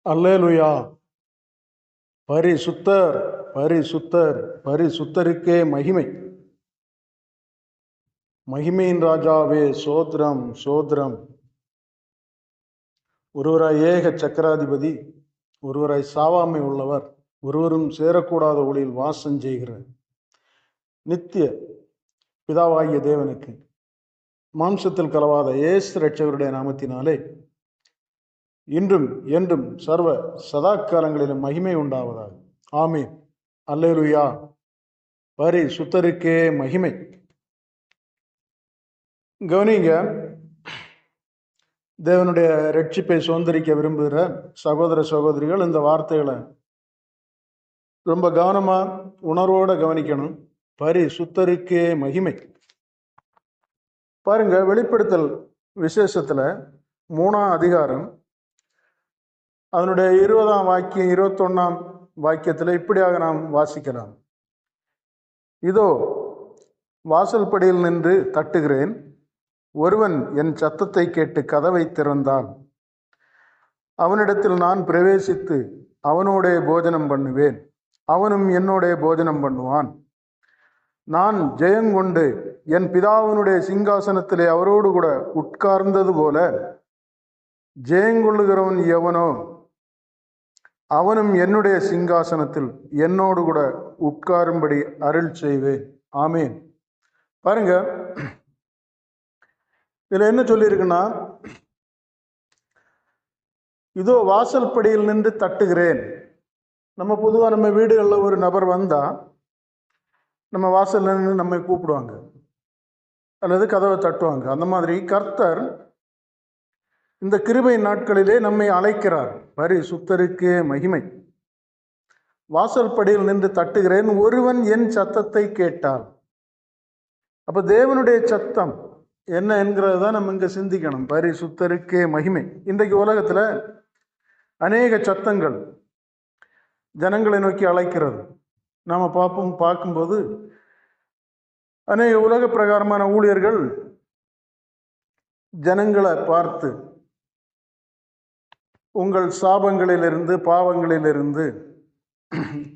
அல்லேலுயா. பரிசுத்தர், பரிசுத்தர், பரிசுத்தருக்கே மகிமை. மகிமையின் ராஜாவே சோத்ரம், சோத்ரம். ஒருவராய் ஏக சக்கராதிபதி, ஒருவராய் சாவாமை உள்ளவர், ஒருவரும் சேரக்கூடாத ஒளியில் வாசம் செய்கிற நித்திய பிதாவாகிய தேவனுக்கு மாம்சத்தில் கலவாத இயேசு இரட்சகருடைய நாமத்தினாலே இன்றும் என்றும் சர்வ சதா காலங்களிலும் மகிமை உண்டாவதாக. ஆமீன். அல்லேலுயா. பரிசுத்தருக்கே மகிமை. கவனிங்க, தேவனுடைய ரட்சிப்பை சுதந்திரிக்க விரும்புகிற சகோதர சகோதரிகள் இந்த வார்த்தைகளை ரொம்ப கவனமா உணர்வோட கவனிக்கணும். பரிசுத்தருக்கே மகிமை. பாருங்க, வெளிப்படுத்தல் விசேஷத்துல 3ஆம் அதிகாரம் அதனுடைய 20ஆம் வாக்கியம் 21ஆம் வாக்கியத்தில் இப்படியாக நாம் வாசிக்கலாம். இதோ வாசல் படியில் நின்று தட்டுகிறேன். ஒருவன் என் சத்தத்தை கேட்டு கதவை திறந்தால் அவனிடத்தில் நான் பிரவேசித்து அவனோடே போஜனம் பண்ணுவேன், அவனும் என்னோடே போஜனம் பண்ணுவான். நான் ஜெயங்கொண்டு என் பிதாவினுடைய சிங்காசனத்திலே அவரோடு கூட உட்கார்ந்தது போல ஜெயங்கொள்ளுகிறவன் எவனோ அவனும் என்னுடைய சிங்காசனத்தில் என்னோடு கூட உட்காரும்படி அருள் செய்வேன். ஆமீன். பாருங்க, இதுல என்ன சொல்லியிருக்குன்னா, இதோ வாசல் படியில் நின்று தட்டுகிறேன். நம்ம பொதுவாக நம்ம வீடுகளில் ஒரு நபர் வந்தா நம்ம வாசல் நின்று நம்மை கூப்பிடுவாங்க அல்லது கதவை தட்டுவாங்க. அந்த மாதிரி கர்த்தர் இந்த கிருபை நாட்களிலே நம்மை அழைக்கிறார். பரிசுத்தருக்கே மகிமை. வாசல் படியில் நின்று தட்டுகிறேன், ஒருவன் என் சத்தத்தை கேட்டால். அப்ப தேவனுடைய சத்தம் என்ன என்கிறது தான் நம்ம இங்க சிந்திக்கணும். பரிசுத்தருக்கே மகிமை. இன்றைக்கு உலகத்துல அநேக சத்தங்கள் ஜனங்களை நோக்கி அழைக்கிறது நாம பார்க்கும்போது அநேக உலக பிரகாரமான ஊழியர்கள் ஜனங்களை பார்த்து உங்கள் சாபங்களிலிருந்து பாவங்களிலிருந்து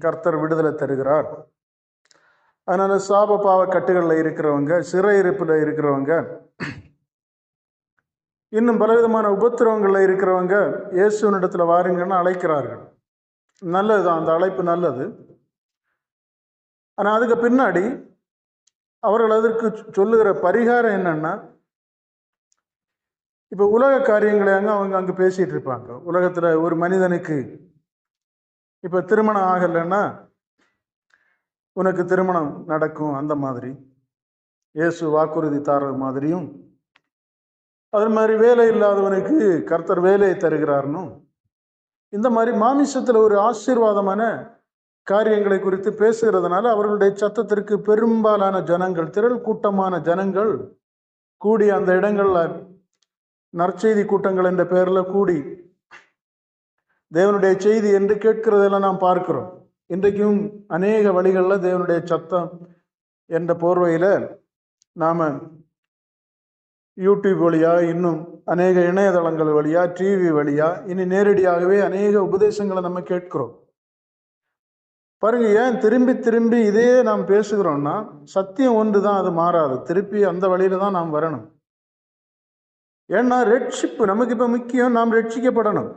கர்த்தர் விடுதலை தருகிறார். அதனால சாப பாவ கட்டுகளில் இருக்கிறவங்க, சிறையிருப்பில் இருக்கிறவங்க, இன்னும் பலவிதமான உபத்திரவங்களில் இருக்கிறவங்க இயேசுவினிடத்தில் வாருங்கன்னு அழைக்கிறார்கள். நல்லதுதான், அந்த அழைப்பு நல்லது. ஆனால் அதுக்கு பின்னாடி அவர்கள் அதற்கு சொல்லுகிற பரிகாரம் என்னன்னா, இப்போ உலக காரியங்களை அவங்க அங்கே பேசிட்டு இருப்பாங்க. உலகத்தில் ஒரு மனிதனுக்கு இப்போ திருமணம் ஆகலைன்னா உனக்கு திருமணம் நடக்கும், அந்த மாதிரி இயேசு வாக்குறுதி தர்றது மாதிரியும், அது மாதிரி வேலை இல்லாதவனுக்கு கர்த்தர் வேலையை தருகிறார்னு, இந்த மாதிரி மாமிசத்தில் ஒரு ஆசீர்வாதமான காரியங்களை குறித்து பேசுகிறதுனால அவர்களுடைய சத்தத்திற்கு பெரும்பாலான ஜனங்கள், திரள் கூட்டமான ஜனங்கள் கூடி அந்த இடங்கள்ல நற்செய்தி கூட்டங்கள் என்ற பெயரில் கூடி தேவனுடைய செய்தி என்று கேட்கிறதெல்லாம் நாம் பார்க்கிறோம். இன்றைக்கும் அநேக வழிகளில் தேவனுடைய சத்தம் என்ற போர்வையில் நாம் யூடியூப் வழியா, இன்னும் அநேக இணையதளங்கள் வழியா, டிவி வழியா, இனி நேரடியாகவே அநேக உபதேசங்களை நம்ம கேட்கிறோம். பாருங்க, ஏன் திரும்பி திரும்பி இதே நாம் பேசுகிறோம்னா, சத்தியம் ஒன்று தான், அது மாறாது. திருப்பி அந்த வழியில தான் நாம் வரணும். ஏன்னா ரட்சிப்பு நமக்கு இப்ப முக்கியம். நாம் ரட்சிக்கப்படணும்,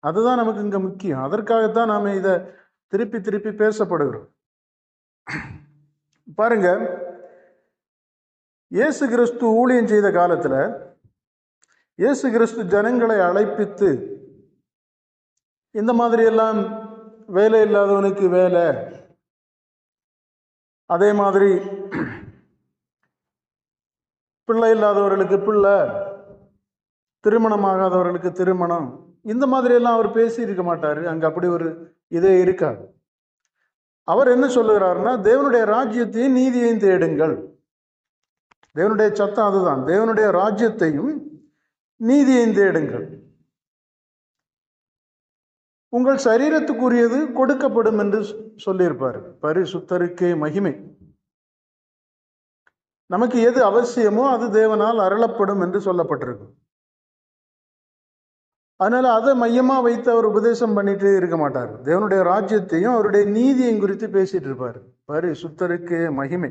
அதுதான் நமக்கு இங்க முக்கியம். அதற்காகத்தான் நாம இதை திருப்பி திருப்பி பேசப்படுகிறோம். பாருங்க, இயேசு கிறிஸ்து ஊழியம் செய்த காலத்துல இயேசு கிறிஸ்து ஜனங்களை அழைப்பித்து இந்த மாதிரி எல்லாம் வேலை இல்லாதவனுக்கு வேலை, அதே மாதிரி பிள்ளை இல்லாதவர்களுக்கு பிள்ளை, திருமணமாகாதவர்களுக்கு திருமணம், இந்த மாதிரி எல்லாம் அவர் பேசி இருக்க மாட்டாரு. அங்க அப்படி ஒரு இதே இருக்காது. அவர் என்ன சொல்லுகிறாருன்னா, தேவனுடைய ராஜ்யத்தையும் நீதியையும் தேடுங்கள். தேவனுடைய சத்தம் அதுதான். தேவனுடைய ராஜ்யத்தையும் நீதியையும் தேடுங்கள், உங்கள் சரீரத்துக்குரியது கொடுக்கப்படும் என்று சொல்லியிருப்பார். பரிசுத்தருக்கே மகிமை. நமக்கு எது அவசியமோ அது தேவனால் அருளப்படும் என்று சொல்லப்பட்டிருக்கு. அதனால அதை மையமா வைத்து அவர் உபதேசம் பண்ணிட்டு இருக்க மாட்டார். தேவனுடைய ராஜ்யத்தையும் அவருடைய நீதியையும் குறித்து பேசிட்டு இருப்பார். பரிசுத்தருக்கு மகிமை.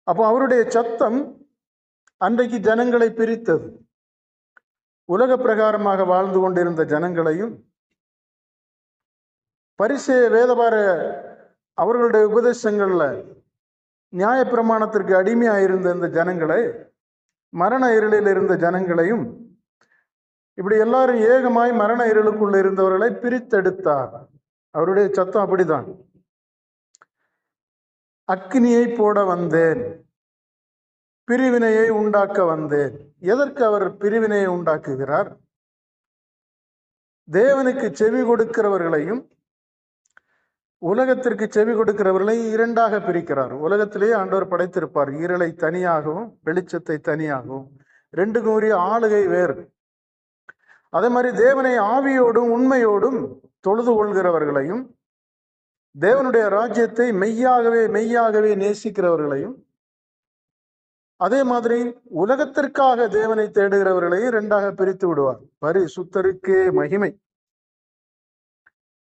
அப்போ அவருடைய சத்தம் அன்றைக்கு ஜனங்களை பிரித்தது. உலக பிரகாரமாக வாழ்ந்து கொண்டிருந்த ஜனங்களையும், பரிசேய வேதபார அவர்களுடைய உபதேசங்கள்ல நியாயப்பிரமாணத்திற்கு அடிமையாயிருந்த இந்த ஜனங்களை, மரண இருளில் இருந்த ஜனங்களையும், இப்படி எல்லாரும் ஏகமாய் மரண இருளுக்குள்ள இருந்தவர்களை பிரித்தெடுத்தார். அவருடைய சத்தம் அப்படிதான். அக்கினியை போட வந்தேன், பிரிவினையை உண்டாக்க வந்தேன். எதற்கு அவர் பிரிவினையை உண்டாக்குகிறார்? தேவனுக்கு செவி கொடுக்கிறவர்களையும் உலகத்திற்கு செவி கொடுக்கிறவர்களையும் இரண்டாக பிரிக்கிறார். உலகத்திலேயே ஆண்டவர் படைத்திருப்பார், இருளை தனியாகவும் வெளிச்சத்தை தனியாகவும், ரெண்டுக்கும் உரிய ஆளுகை வேறு. அதே மாதிரி தேவனை ஆவியோடும் உண்மையோடும் தொழுது கொள்கிறவர்களையும், தேவனுடைய ராஜ்யத்தை மெய்யாகவே மெய்யாகவே நேசிக்கிறவர்களையும், அதே மாதிரி உலகத்திற்காக தேவனை தேடுகிறவர்களையும் இரண்டாக பிரித்து விடுவார். பரிசுத்தருக்கே மகிமை.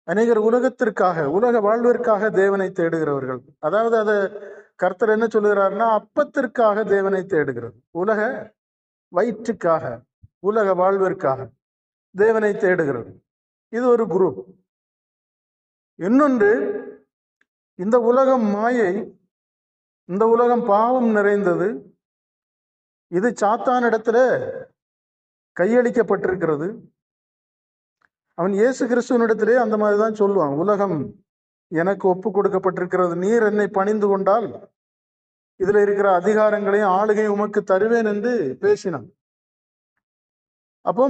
அநேகர் உலகத்திற்காக, உலக வாழ்விற்காக தேவனை தேடுகிறவர்கள். அதாவது அதை கர்த்தர் என்ன சொல்லுகிறார்னா, அப்பத்திற்காக தேவனை தேடுகிறது. உலக வயிற்றுக்காக, உலக வாழ்விற்காக தேவனை தேடுகிறது. இது ஒரு குரூப். இன்னொன்று, இந்த உலகம் மாயை, இந்த உலகம் பாவம் நிறைந்தது, இது சாத்தானிடத்துல கையளிக்கப்பட்டிருக்கிறது. அவன் இயேசு கிறிஸ்துவனிடத்திலே அந்த மாதிரி தான் சொல்லுவான், உலகம் எனக்கு ஒப்பு கொடுக்கப்பட்டிருக்கிறது, நீர் என்னை பணிந்து கொண்டால் இதுல இருக்கிற அதிகாரங்களையும் ஆளுகையும் உமக்கு தருவேன் என்று பேசினான். அப்போ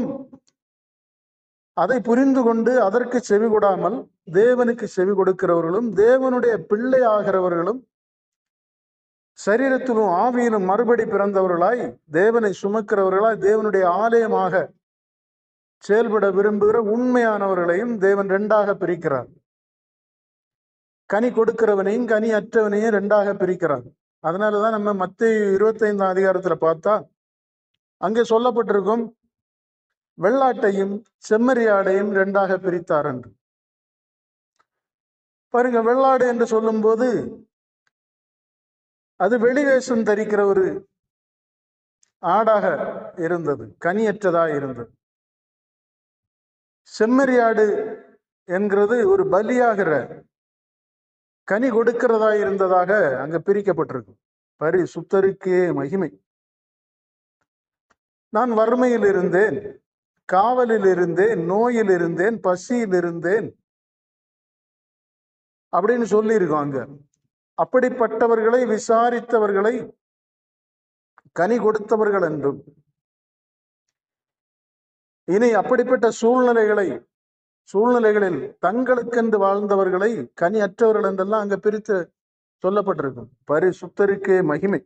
அதை புரிந்து கொண்டு அதற்கு செவி கொடாமல் தேவனுக்கு செவி கொடுக்கிறவர்களும், தேவனுடைய பிள்ளை ஆகிறவர்களும், சரீரத்திலும் ஆவியிலும் மறுபடி பிறந்தவர்களாய் தேவனை சுமக்கிறவர்களாய் தேவனுடைய ஆலயமாக செயல்பட விரும்புகிற உண்மையானவர்களையும் தேவன் ரெண்டாக பிரிக்கிறார். கனி கொடுக்கிறவனையும் கனி அற்றவனையும் ரெண்டாக பிரிக்கிறார். அதனாலதான் நம்ம மத்தேயு 25ஆம் அதிகாரத்துல பார்த்தா அங்கே சொல்லப்பட்டிருக்கும், வெள்ளாட்டையும் செம்மறியாடையும் ரெண்டாக பிரித்தார் என்று. பாருங்க, வெள்ளாடு என்று சொல்லும் போது அது வெளிவேஷம் தரிக்கிற ஒரு ஆடாக இருந்தது, கனியற்றதா இருந்தது. செம்மறியாடு என்கிறது ஒரு பலியாகிற கனி கொடுக்கிறதா இருந்ததாக அங்க பிரிக்கப்பட்டிருக்கு. பரிசுத்தருக்கே மகிமை. நான் வறுமையில் இருந்தேன், காவலில் இருந்தேன், நோயில் இருந்தேன், பசியில் இருந்தேன் அப்படின்னு சொல்லி இருக்கோம் அங்க. அப்படிப்பட்டவர்களை விசாரித்தவர்களை கனி கொடுத்தவர்கள் என்றும், இனி அப்படிப்பட்ட சூழ்நிலைகளில் தங்களுக்கென்று வாழ்ந்தவர்களை கனி அற்றவர்கள் என்றெல்லாம் அங்க பிரித்து சொல்லப்பட்டிருக்கும். பரிசுத்தருக்கே மகிமை.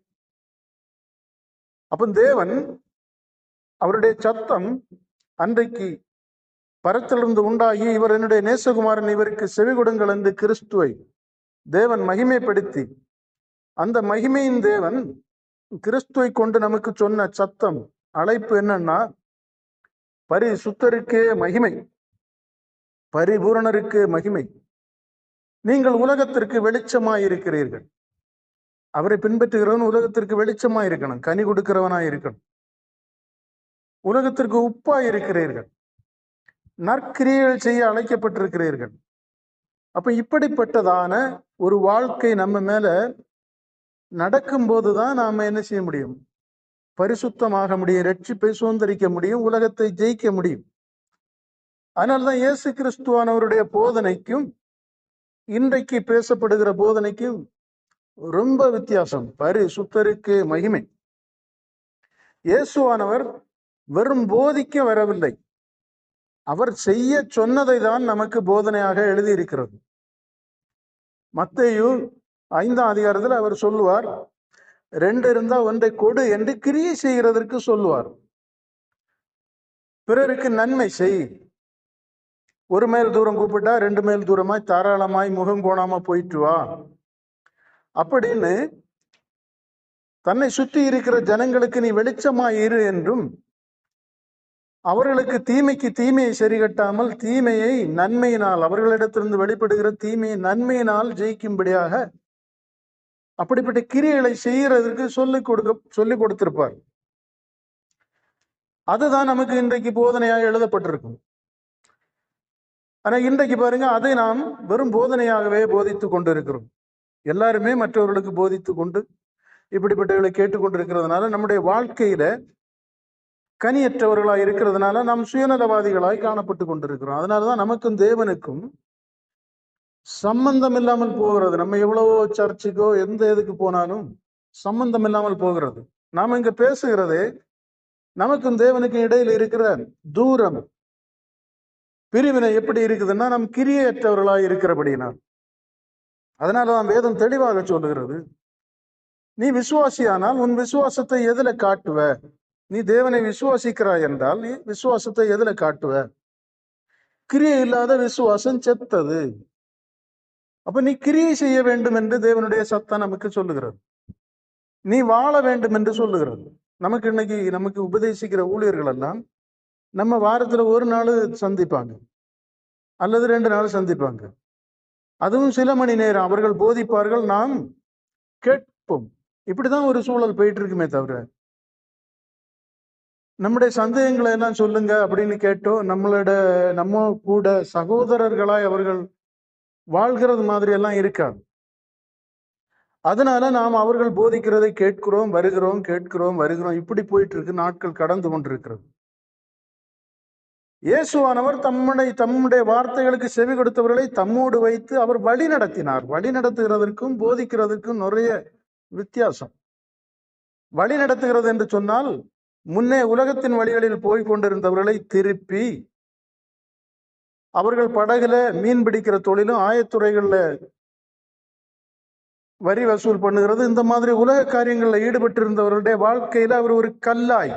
அப்ப தேவன் அவருடைய சத்தம் அன்றைக்கு பரத்திலிருந்து உண்டாகி, இவர் என்னுடைய நேசகுமாரன், இவருக்கு செவி கொடுங்கள் என்று கிறிஸ்துவை தேவன் மகிமைப்படுத்தி, அந்த மகிமையின் தேவன் கிறிஸ்துவை கொண்டு நமக்கு சொன்ன சத்தம், அழைப்பு என்னன்னா, பரிசுத்தருக்கே மகிமை, பரிபூரணருக்கே மகிமை. நீங்கள் உலகத்திற்கு வெளிச்சமாய் இருக்கிறீர்கள். அவரை பின்பற்றுகிறவன் உலகத்திற்கு வெளிச்சமாய் இருக்கணும், கனி கொடுக்கிறவனாய் இருக்கணும். உலகத்திற்கு உப்பாய் இருக்கிறீர்கள், நற்கிரியைகள் செய்ய அழைக்கப்பட்டிருக்கிறீர்கள். அப்ப இப்படிப்பட்டதான ஒரு வாழ்க்கை நம்ம மேல நடக்கும் போதுதான் நாம என்ன செய்ய முடியும்? பரிசுத்தமாக முடியும், ரட்சிப்பை சுதந்திரிக்க முடியும், உலகத்தை ஜெயிக்க முடியும். அதனால்தான் இயேசு கிறிஸ்துவானவருடைய போதனைக்கும் இன்றைக்கு பேசப்படுகிற போதனைக்கும் ரொம்ப வித்தியாசம். பரிசுத்தருக்கு மகிமை. இயேசுவானவர் வெறும் போதிக்க வரவில்லை, அவர் செய்ய சொன்னதை தான் நமக்கு போதனையாக எழுதியிருக்கிறது. மத்தேயு 5ஆம் அதிகாரத்தில் அவர் சொல்லுவார், 2 இருந்தா ஒன்றை கொடு என்று கிரியை செய்கிறதற்கு சொல்லுவார். பிறருக்கு நன்மை செய், 1 மைல் தூரம் கூப்பிட்டா 2 மைல் தூரமாய் தாராளமாய் முகம் கோணாம போயிட்டு வா அப்படின்னு தன்னை சுற்றி இருக்கிற ஜனங்களுக்கு நீ வெளிச்சமாய் இரு என்றும், அவர்களுக்கு தீமைக்கு தீமையை சரிகட்டாமல் தீமையை நன்மையினால், அவர்களிடத்திலிருந்து வெளிப்படுகிற தீமையை நன்மையினால் ஜெயிக்கும்படியாக அப்படிப்பட்ட கிரியைகளை செய்யறதுக்கு சொல்லிக் கொடுத்திருப்பார். அதுதான் நமக்கு இன்றைக்கு போதனையாக எழுதப்பட்டிருக்கும். ஆனா இன்றைக்கு பாருங்க, அதை நாம் வெறும் போதனையாகவே போதித்து கொண்டு இருக்கிறோம். எல்லாருமே மற்றவர்களுக்கு போதித்து கொண்டு இப்படிப்பட்டவர்களை கேட்டுக்கொண்டிருக்கிறதுனால நம்முடைய வாழ்க்கையில கனியற்றவர்களாய் இருக்கிறதுனால நாம் சுயநலவாதிகளாய் காணப்பட்டு கொண்டிருக்கிறோம். அதனாலதான் நமக்கும் தேவனுக்கும் சம்பந்தம் இல்லாமல் போகிறது. நம்ம எவ்வளவோ சர்ச்சுக்கோ எந்த இதுக்கு போனாலும் சம்பந்தம் இல்லாமல் போகிறது. நாம இங்க பேசுகிறதே நமக்கும் தேவனுக்கும் இடையில் இருக்கிற தூரம், பிரிவினை எப்படி இருக்குதுன்னா நம் கிரியையற்றவர்களாய் இருக்கிறபடினால். அதனாலதான் வேதம் தெளிவாக சொல்லுகிறது, நீ விசுவாசியானால் உன் விசுவாசத்தை எதுல காட்டுவ? நீ தேவனை விசுவாசிக்கிறாய் என்றால் நீ விசுவாசத்தை எதுல காட்டுவ? கிரியை இல்லாத விசுவாசம் செத்தது. அப்ப நீ கிரியை செய்ய வேண்டும் என்று தேவனுடைய சத்தம் நமக்கு சொல்லுகிறது. நீ வாழ வேண்டும் என்று சொல்லுகிறது. நமக்கு இன்னைக்கு நமக்கு உபதேசிக்கிற ஊழியர்கள் எல்லாம் நம்ம வாரத்துல ஒரு நாள் சந்திப்பாங்க அல்லது 2 நாள் சந்திப்பாங்க. அதுவும் சில மணி நேரம் அவர்கள் போதிப்பார்கள், நாம் கேட்போம். இப்படிதான் ஒரு சூழல் போயிட்டு இருக்குமே தவிர, நம்முடைய சந்தேகங்களை எல்லாம் சொல்லுங்க அப்படின்னு கேட்டோம் நம்ம கூட சகோதரர்களாய் அவர்கள் வாழ்கிறது மாதிரி எல்லாம் இருக்காது. அதனால நாம் அவர்கள் போதிக்கிறதை கேட்கிறோம், வருகிறோம், கேட்கிறோம், வருகிறோம். இப்படி போயிட்டு இருக்கு. நாட்கள் கடந்து கொண்டிருக்கிறது. இயேசுவானவர் தம்முடைய வார்த்தைகளுக்கு செவி கொடுத்தவர்களை தம்மோடு வைத்து அவர் வழி நடத்தினார். வழி நடத்துகிறதற்கும் போதிக்கிறதற்கும் நிறைய வித்தியாசம். வழி நடத்துகிறது என்று சொன்னால், முன்னே உலகத்தின் வழிகளில் போய் கொண்டிருந்தவர்களை திருப்பி அவர்கள் படகுல மீன் பிடிக்கிற தொழிலும் ஆயத்துறைகள்ல வரி வசூல் பண்ணுகிறது, இந்த மாதிரி உலக காரியங்களில் ஈடுபட்டு இருந்தவர்களுடைய வாழ்க்கையில அவர் ஒரு கல்லாய்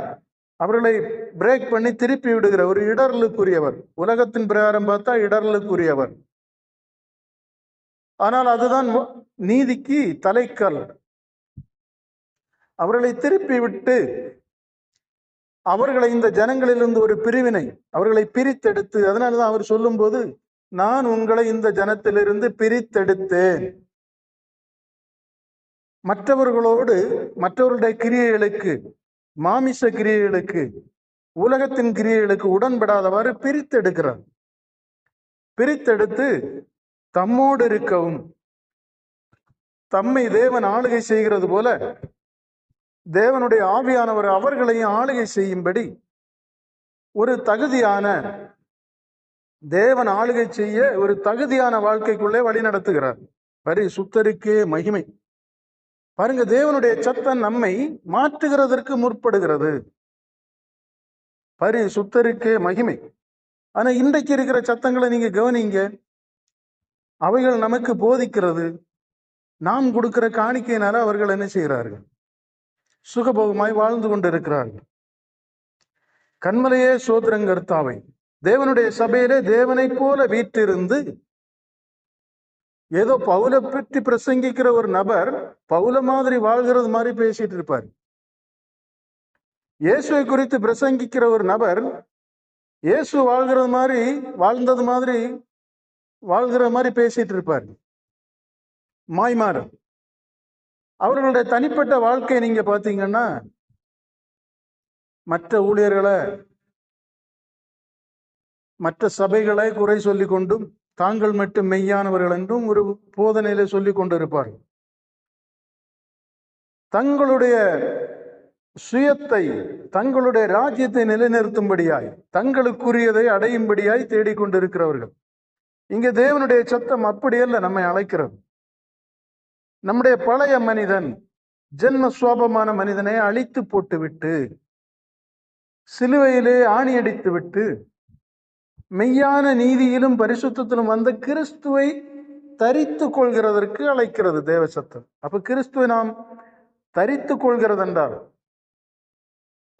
அவர்களை பிரேக் பண்ணி திருப்பி விடுகிற ஒரு இடர்களுக்குரியவர். உலகத்தின் பிரகாரம் பார்த்தா இடர்களுக்குரியவர். ஆனால் அதுதான் நீதிக்கு தலைக்கல். அவர்களை திருப்பி விட்டு அவர்களை இந்த ஜனங்களிலிருந்து ஒரு பிரிவினை அவர்களை பிரித்தெடுத்து, அதனாலதான் அவர் சொல்லும் போது, நான் உங்களை இந்த ஜனத்திலிருந்து பிரித்தெடுத்தேன். மற்றவர்களுடைய கிரியைகளுக்கு, மாமிச கிரியைகளுக்கு, உலகத்தின் கிரியைகளுக்கு உடன்படாதவாறு பிரித்தெடுக்கிறார். பிரித்தெடுத்து தம்மோடு இருக்கவும், தம்மை தேவன் ஆளுகை செய்கிறது போல தேவனுடைய ஆவியானவர் அவர்களையும் ஆளுகை செய்யும்படி ஒரு தகுதியான, தேவன் ஆளுகை செய்ய ஒரு தகுதியான வாழ்க்கைக்குள்ளே வழி நடத்துகிறார். பரிசுத்தருக்கே மகிமை. பாருங்க, தேவனுடைய சத்தம் நம்மை மாற்றுகிறதற்கு முற்படுகிறது. பரிசுத்தருக்கே மகிமை. ஆனா இன்றைக்கு இருக்கிற சத்தங்களை நீங்க கவனிங்க. அவைகள் நமக்கு போதிக்கிறது. நாம் கொடுக்கிற காணிக்கையினால அவர்கள் என்ன செய்கிறார்கள்? சுகபோகமாய் வாழ்ந்து கொண்டிருக்கிறார்கள். கண்மலையே சோதரங்கர்த்தாவை, தேவனுடைய சபையிலே தேவனை போல வீற்றிருந்து ஏதோ பவுலை பற்றி பிரசங்கிக்கிற ஒரு நபர் பவுல மாதிரி வாழ்கிறது மாதிரி பேசிட்டு இருப்பார். இயேசுவை குறித்து பிரசங்கிக்கிற ஒரு நபர் இயேசு வாழ்ந்தது மாதிரி வாழ்கிற மாதிரி பேசிட்டு இருப்பார். மாய்மாரம். அவர்களுடைய தனிப்பட்ட வாழ்க்கை நீங்க பாத்தீங்கன்னா, மற்ற ஊழியர்களை, மற்ற சபைகளை குறை சொல்லி கொண்டும் தாங்கள் மட்டும் மெய்யானவர்கள் என்றும் ஒரு போதனையில சொல்லிக் கொண்டிருப்பார்கள். தங்களுடைய சுயத்தை, தங்களுடைய ராஜ்யத்தை நிலைநிறுத்தும்படியாய், தங்களுக்குரியதை அடையும்படியாய் தேடிக்கொண்டிருக்கிறவர்கள். இங்க தேவனுடைய சத்தம் அப்படியல்ல நம்மை அழைக்கிறது. நம்முடைய பழைய மனிதன், ஜென்ம சுவாபமான மனிதனை அழித்து போட்டுவிட்டு, சிலுவையிலே ஆணி அடித்து விட்டு, மெய்யான நீதியிலும் பரிசுத்தத்திலும் வந்த கிறிஸ்துவை தரித்து கொள்கிறதற்கு அழைக்கிறது தேவ சத்தம். அப்ப கிறிஸ்துவை நாம் தரித்து கொள்கிறது என்றால்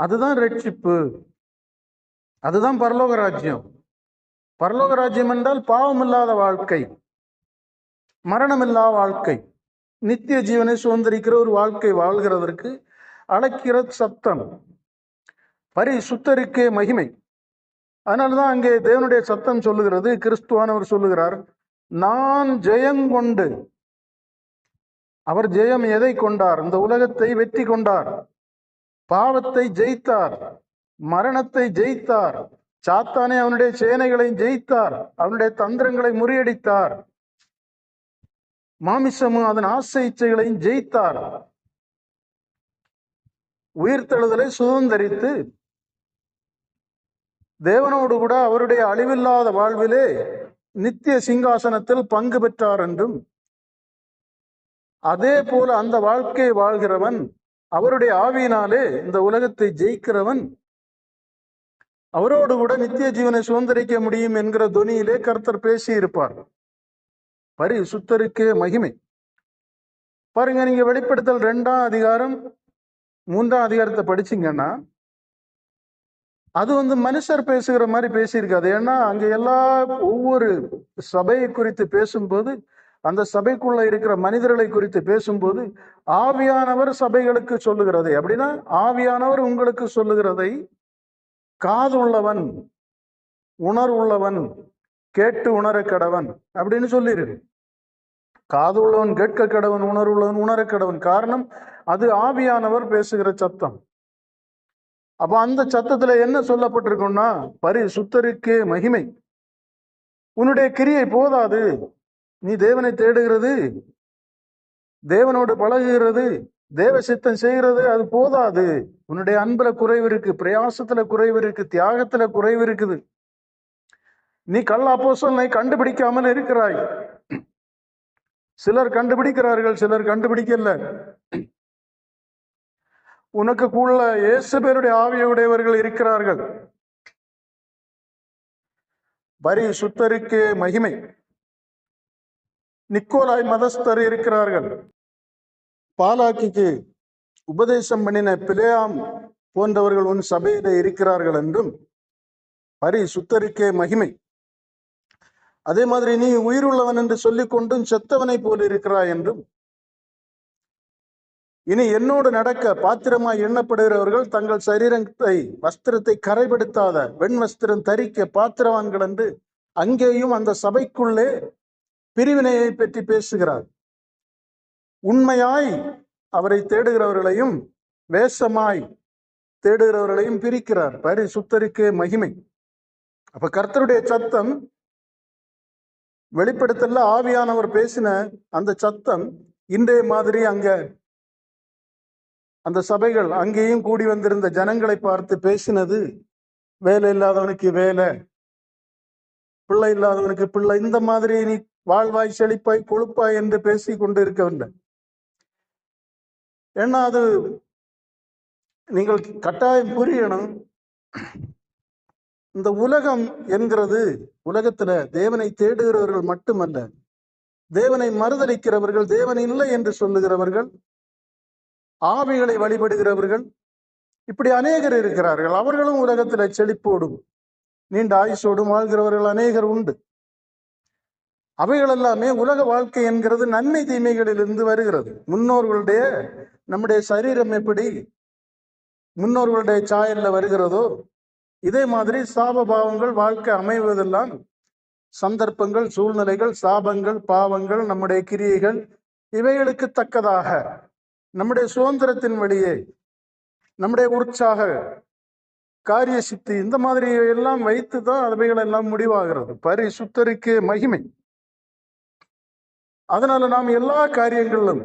அதுதான் ரட்சிப்பு, அதுதான் பரலோக ராஜ்யம். பரலோக ராஜ்யம் என்றால் பாவமில்லாத வாழ்க்கை, மரணமில்லாத வாழ்க்கை, நித்திய ஜீவனை சுதந்திரிக்கிற ஒரு வாழ்க்கை வாழ்கிறதற்கு அழைக்கிற சத்தம். பரிசுத்தருக்கே மகிமை. அதனாலதான் அங்கே தேவனுடைய சத்தம் சொல்லுகிறது, கிறிஸ்துவானவர் சொல்லுகிறார், நான் ஜெயங்கொண்டு. அவர் ஜெயம் எதை கொண்டார்? இந்த உலகத்தை வெற்றி கொண்டார், பாவத்தை ஜெயித்தார், மரணத்தை ஜெயித்தார், சாத்தானே அவனுடைய சேனைகளை ஜெயித்தார், அவனுடைய தந்திரங்களை முறியடித்தார், மாமிசமும் அதன் ஆசை இச்சைகளையும் ஜெயித்தார், உயிர்த்தெழுதலை சுதந்தரித்து தேவனோடு கூட அவருடைய அழிவில்லாத வாழ்விலே நித்திய சிங்காசனத்தில் பங்கு பெற்றார் என்றும், அதே போல அந்த வாழ்க்கையை வாழ்கிறவன், அவருடைய ஆவியினாலே இந்த உலகத்தை ஜெயிக்கிறவன், அவரோடு கூட நித்திய ஜீவனை சுதந்திரிக்க முடியும் என்கிற தொனியிலே கர்த்தர் பேசி இருப்பார். பரிசுத்தருக்கே மகிமை. பாருங்க, நீங்க வெளிப்படுத்தல் 2ஆம் அதிகாரம் 3ஆம் அதிகாரத்தை படிச்சீங்கன்னா அது மனுஷர் பேசுகிற மாதிரி பேசியிருக்காது. ஏன்னா அங்க ஒவ்வொரு சபையை குறித்து பேசும்போது, அந்த சபைக்குள்ள இருக்கிற மனிதர்களை குறித்து பேசும்போது, ஆவியானவர் சபைகளுக்கு சொல்லுகிறதை, அப்படின்னா ஆவியானவர் உங்களுக்கு சொல்லுகிறதை காதுள்ளவன், உணர்வுள்ளவன் கேட்டு உணர கடவன் அப்படின்னு சொல்லியிருக்கு. காது உள்ளவன் கேட்க கடவன், உணர்வுள்ளவன் உணர கடவன். காரணம், அது ஆவியானவர் பேசுகிற சத்தம். அப்ப அந்த சத்தத்துல என்ன சொல்லப்பட்டிருக்கும்னா, பரிசுத்தருக்கே மகிமை. உன்னுடைய கிரியை போதாது, நீ தேவனை தேடுகிறது, தேவனோடு பழகுகிறது, தேவ சித்தம் செய்கிறது, அது போதாது. உன்னுடைய அன்புல குறைவு இருக்கு, பிரயாசத்துல குறைவு இருக்கு, தியாகத்துல குறைவு இருக்குது. நீ கள்ள அப்போஸ்தலனை கண்டுபிடிக்காமல் இருக்கிறாய். சிலர் கண்டுபிடிக்கிறார்கள், சிலர் கண்டுபிடிக்கல. உனக்கு கூட இயேசு பேருடைய ஆவியுடையவர்கள் இருக்கிறார்கள். பரிசுத்தருக்கே மகிமை. நிக்கோலாய் மதஸ்தர் இருக்கிறார்கள். பாலாக்கிக்கு உபதேசம் பண்ணின பிலேயாம் போன்றவர்கள் உன் சபையில இருக்கிறார்கள் என்றும், பரிசுத்தருக்கே மகிமை. அதே மாதிரி நீ உயிருள்ளவன் என்று சொல்லிக் கொண்டும் செத்தவனை போல் இருக்கிறாய் என்றும், இனி என்னோடு நடக்க பாத்திரமாய் எண்ணப்படுகிறவர்கள் தங்கள் சரீரத்தை வஸ்திரத்தை கரைபடுத்தாத வெண் வஸ்திரம் தரிக்க பாத்திரவான்கள் என்று அங்கேயும் அந்த சபைக்குள்ளே பிரிவினையை பற்றி பேசுகிறார். உண்மையாய் அவரை தேடுகிறவர்களையும் வேஷமாய் தேடுகிறவர்களையும் பிரிக்கிறார். பரிசுத்தருக்கே மகிமை. அப்ப கர்த்தருடைய சத்தம் வெளிப்படுத்தல ஆவியானவர் பேசின அந்த சத்தம் இன்றைய மாதிரி அங்க அந்த சபைகள் அங்கேயும் கூடி வந்திருந்த ஜனங்களை பார்த்து பேசினது, வேலை இல்லாதவனுக்கு வேலை, பிள்ளை இல்லாதவனுக்கு பிள்ளை, இந்த மாதிரி நீ வாழ்வாய் செழிப்பாய் கொழுப்பாய் என்று பேசி கொண்டு இருக்கவில்லை. ஏன்னா அது நீங்கள் கட்டாயம் புரியணும். இந்த உலகம் என்கிறது, உலகத்துல தேவனை தேடுகிறவர்கள் மட்டுமல்ல, தேவனை மறுதலிக்கிறவர்கள், தேவன் இல்லை என்று சொல்லுகிறவர்கள், ஆவிகளை வழிபடுகிறவர்கள், இப்படி அநேகர் இருக்கிறார்கள். அவர்களும் உலகத்துல செழிப்போடும் நீண்ட ஆயுசோடும் வாழ்கிறவர்கள் அநேகர் உண்டு. அவைகள் எல்லாமே உலக வாழ்க்கை என்கிறது நன்மை தீமைகளிலிருந்து வருகிறது. முன்னோர்களுடைய, நம்முடைய சரீரம் எப்படி முன்னோர்களுடைய சாயல்ல வருகிறதோ, இதே மாதிரி சாப பாவங்கள் வாழ்க்கை அமைவதெல்லாம் சந்தர்ப்பங்கள், சூழ்நிலைகள், சாபங்கள், பாவங்கள், நம்முடைய கிரியைகள், இவைகளுக்கு தக்கதாக நம்முடைய சுதந்திரத்தின் வழியே நம்முடைய உற்சாக காரிய சித்தி, இந்த மாதிரி எல்லாம் வைத்து தான் அவைகள் எல்லாம் முடிவாகிறது. பரிசுத்தருக்கே மகிமை. அதனால நாம் எல்லா காரியங்களிலும்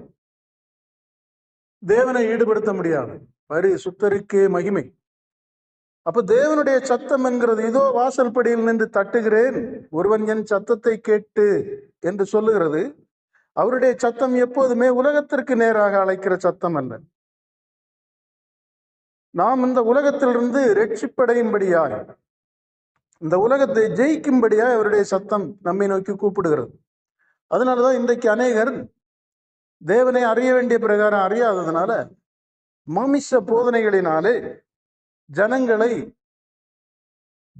தேவனை ஈடுபடுத்த முடியாது. பரிசுத்தருக்கே மகிமை. அப்ப தேவனுடைய சத்தம் என்கிறது, இதோ வாசல் படியில் நின்று தட்டுகிறேன், ஒருவன் என் சத்தத்தை கேட்டு என்று சொல்லுகிறது. அவருடைய சத்தம் எப்போதுமே உலகத்திற்கு நேராக அழைக்கிற சத்தம் அல்ல. நாம் இந்த உலகத்திலிருந்து ரட்சிப்படையும்படியாய், இந்த உலகத்தை ஜெயிக்கும்படியாய் அவருடைய சத்தம் நம்மை நோக்கி கூப்பிடுகிறது. அதனாலதான் இன்றைக்கு அநேகர் தேவனை அறிய வேண்டிய பிரகாரம் அறியாததுனால மாமிச போதனைகளினாலே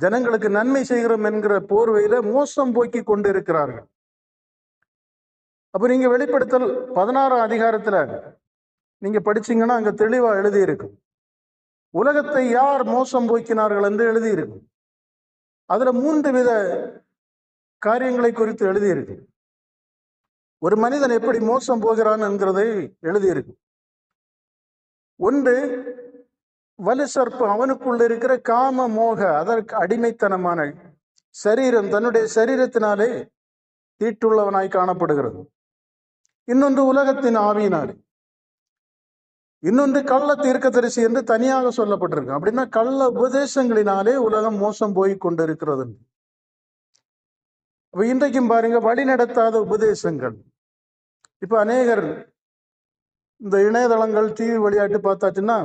ஜனங்களுக்கு நன்மை செய்கிறோம் என்கிற போர்வையில மோசம் போக்கி கொண்டு இருக்கிறார்கள். அப்ப நீங்க வெளிப்படுத்தல் 16ஆம் அதிகாரத்துல நீங்க படிச்சீங்கன்னா அங்க தெளிவா எழுதி இருக்கும், உலகத்தை யார் மோசம் போக்கினார்கள் என்று எழுதி இருக்கும். அதுல 3 வித காரியங்களை குறித்து எழுதியிருக்கு. ஒரு மனிதன் எப்படி மோசம் போகிறான் என்கிறதை எழுதியிருக்கு. ஒன்று, வலு சர்ப்பம், அவனுக்குள்ள இருக்கிற காம மோக, அதற்கு அடிமைத்தனமான சரீரம், தன்னுடைய சரீரத்தினாலே தீட்டுள்ளவனாய் காணப்படுகிறது. இன்னொன்று உலகத்தின் ஆவியினாலே. இன்னொன்று கள்ள தீர்க்கதரிசி என்று தனியாக சொல்லப்பட்டிருக்கு. அப்படின்னா கள்ள உபதேசங்களினாலே உலகம் மோசம் போய் கொண்டிருக்கிறது. அப்ப இன்றைக்கும் பாருங்க, வழி நடத்தாத உபதேசங்கள். இப்ப அநேகர் இந்த இணையதளங்கள், டிவி விளையாட்டு பார்த்தாச்சுன்னா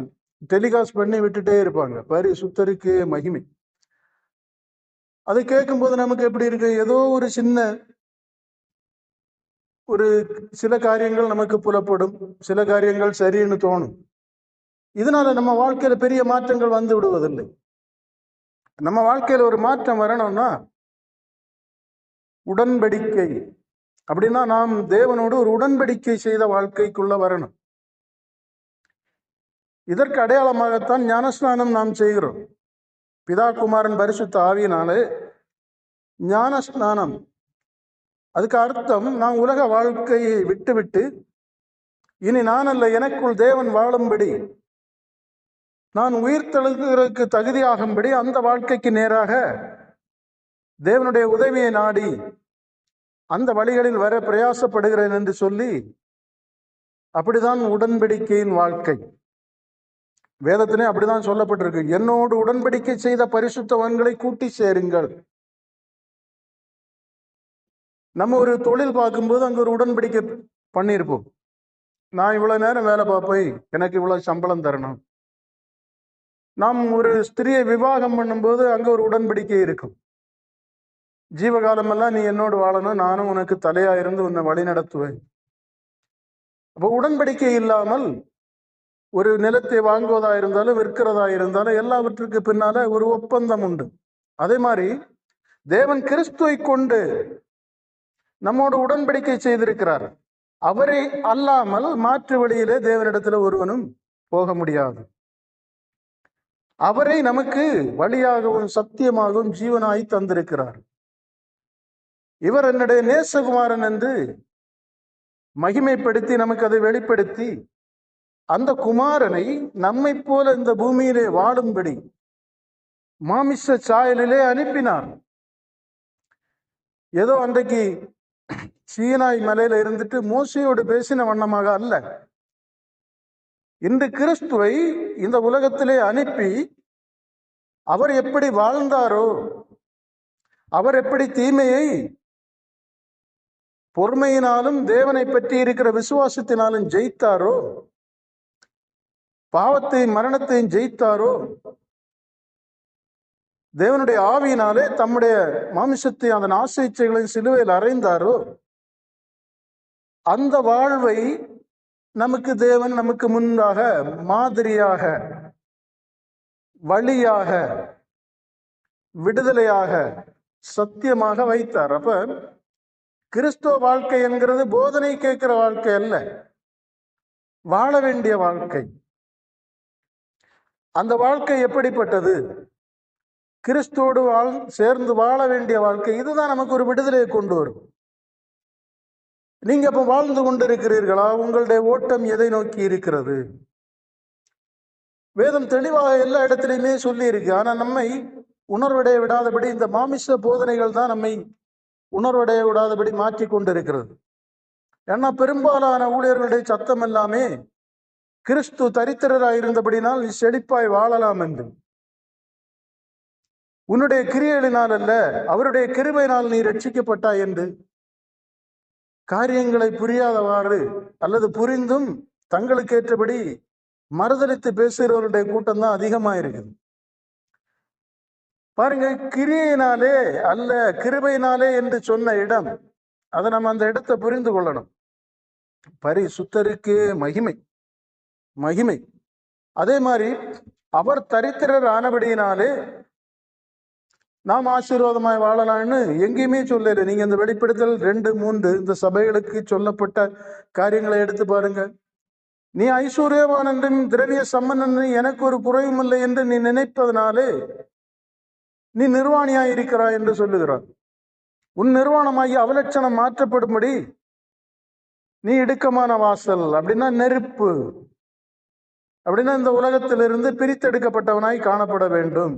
டெலிகாஸ்ட் பண்ணி விட்டுட்டே இருப்பாங்க, பரி சுத்தருக்கு மகிமை. அதை கேட்கும்போது நமக்கு எப்படி இருக்கு? ஏதோ ஒரு சில காரியங்கள் நமக்கு புலப்படும், சில காரியங்கள் சரின்னு தோணும். இதனால நம்ம வாழ்க்கையில பெரிய மாற்றங்கள் வந்து விடுவதில்லை. நம்ம வாழ்க்கையில ஒரு மாற்றம் வரணும்னா உடன்படிக்கை, அப்படின்னா நாம் தேவனோடு ஒரு உடன்படிக்கை செய்த வாழ்க்கைக்குள்ள வரணும். இதற்கு அடையாளமாகத்தான் ஞானஸ்நானம் நாம் செய்கிறோம். பிதா குமாரன் பரிசுத்த ஆவியினாலே ஞானஸ்நானம். அதுக்கு அர்த்தம், நான் உலக வாழ்க்கையை விட்டுவிட்டு இனி நான் அல்ல, எனக்குள் தேவன் வாழும்படி, நான் உயிர்த்தெழுகிறதுக்கு தகுதியாகும்படி அந்த வாழ்க்கைக்கு நேராக தேவனுடைய உதவியை நாடி அந்த வழிகளில் வர பிரயாசப்படுகிறேன் என்று சொல்லி, அப்படிதான் உடன்படிக்கையின் வாழ்க்கை. வேதத்திலே அப்படிதான் சொல்லப்பட்டிருக்கு. என்னோடு உடன்படிக்கை செய்த பரிசுத்தவான்களை கூட்டி சேருங்கள். நம்ம ஒரு தொழில் பார்க்கும்போது அங்க ஒரு உடன்படிக்கை பண்ணியிருப்போம். நான் இவ்வளவு நேரம் வேலை பார்ப்பேன், எனக்கு இவ்வளவு சம்பளம் தரணும். நாம் ஒரு ஸ்திரியை விவாகம் பண்ணும்போது அங்க ஒரு உடன்படிக்கை இருக்கும். ஜீவகாலமெல்லாம் நீ என்னோடு வாழணும், நானும் உனக்கு தலையா இருந்து உன்னை வழி நடத்துவேன். அப்போ உடன்படிக்கை இல்லாமல் ஒரு நிலத்தை வாங்குவதா இருந்தாலும் விற்கிறதா இருந்தாலும் எல்லாவற்றுக்கு பின்னால ஒரு ஒப்பந்தம் உண்டு. அதே மாதிரி தேவன் கிறிஸ்துவை கொண்டு நம்மோடு உடன்படிக்கை செய்திருக்கிறார். அவரை அல்லாமல் மாற்று வழியிலே தேவனிடத்துல ஒருவனும் போக முடியாது. அவரை நமக்கு வழியாகவும் சத்தியமாகவும் ஜீவனாய் தந்திருக்கிறார். இவர் என்னுடைய நேசகுமாரன் என்று மகிமைப்படுத்தி நமக்கு அதை வெளிப்படுத்தி அந்த குமாரனை நம்மை போல இந்த பூமியிலே வாழும்படி மாமிச சாயலிலே அனுப்பினார். ஏதோ அன்றைக்கு சீனாய் மலையில இருந்துட்டு மோசையோடு பேசின வண்ணமாக அல்ல, இன்று கிறிஸ்துவை இந்த உலகத்திலே அனுப்பி அவர் எப்படி வாழ்ந்தாரோ, அவர் எப்படி தீமையை பொறுமையினாலும் தேவனை பற்றி இருக்கிற விசுவாசத்தினாலும் ஜெயித்தாரோ, பாவத்தையும் மரணத்தையும் ஜெயித்தாரோ, தேவனுடைய ஆவியினாலே தம்முடைய மாமிசத்தை அதன் ஆசை இச்சைகளையும் சிலுவையில் அறைந்தாரோ, அந்த வாழ்வை நமக்கு தேவன் நமக்கு முன்பாக மாதிரியாக, வழியாக, விடுதலையாக, சத்தியமாக வைத்தார். அப்ப கிறிஸ்துவ வாழ்க்கை என்கிறது போதனை கேட்கிற வாழ்க்கை அல்ல, வாழ வேண்டிய வாழ்க்கை. அந்த வாழ்க்கை எப்படிப்பட்டது? கிறிஸ்துவோடு சேர்ந்து வாழ வேண்டிய வாழ்க்கை. இதுதான் நமக்கு ஒரு விடுதலையை கொண்டு வரும். நீங்க அப்ப வாழ்ந்து கொண்டிருக்கிறீர்களா? உங்களுடைய ஓட்டம் எதை நோக்கி இருக்கிறது? வேதம் தெளிவாக எல்லா இடத்திலையுமே சொல்லி இருக்கு. ஆனா நம்மை உணர்வடைய விடாதபடி இந்த மாமிச போதனைகள் தான் நம்மை உணர்வடைய விடாதபடி மாற்றி கொண்டிருக்கிறது. ஏன்னா பெரும்பாலான ஊழியர்களுடைய சத்தம் எல்லாமே கிறிஸ்து தரித்திரராய் இருந்தபடினால் நீ செழிப்பாய் வாழலாம் என்று, உன்னுடைய கிரியைகளினால் அல்ல அவருடைய கிருபையினால் நீ ரட்சிக்கப்பட்டாய் என்று காரியங்களை புரியாதவாறு அல்லது புரிந்தும் தங்களுக்கு ஏற்றபடி மறுதலித்து பேசுகிறவருடைய கூட்டம் தான் அதிகமா இருக்குது. பாருங்க, கிரியையினாலே அல்ல கிருபையினாலே என்று சொன்ன இடம், அதை நம்ம அந்த இடத்தை புரிந்து கொள்ளணும். பரிசுத்தருக்கு மகிமை, மகிமை. அதே மாதிரி அவர் தரித்திரர் ஆனபடியினாலே நாம் ஆசீர்வாதமாய் வாழலாம்னு எங்கேயுமே சொல்லல. நீங்க இந்த வெளிப்படுத்தல் 2-3 இந்த சபைகளுக்கு சொல்லப்பட்ட காரியங்களை எடுத்து பாருங்க. நீ ஐஸ்வர்யவான் என்றும் திரவிய சம்பந்தன், எனக்கு ஒரு குறையும் இல்லை என்று நீ நினைப்பதனாலே நீ நிர்வாணியாய் இருக்கிறாய் என்று சொல்லுகிறார். உன் நிர்வாணமாகி அவலட்சணம் மாற்றப்படும்படி நீ இடுக்கமான வாசல், அப்படின்னா நெருப்பு, அப்படின்னா இந்த உலகத்திலிருந்து பிரித்தெடுக்கப்பட்டவனாய் காணப்பட வேண்டும்.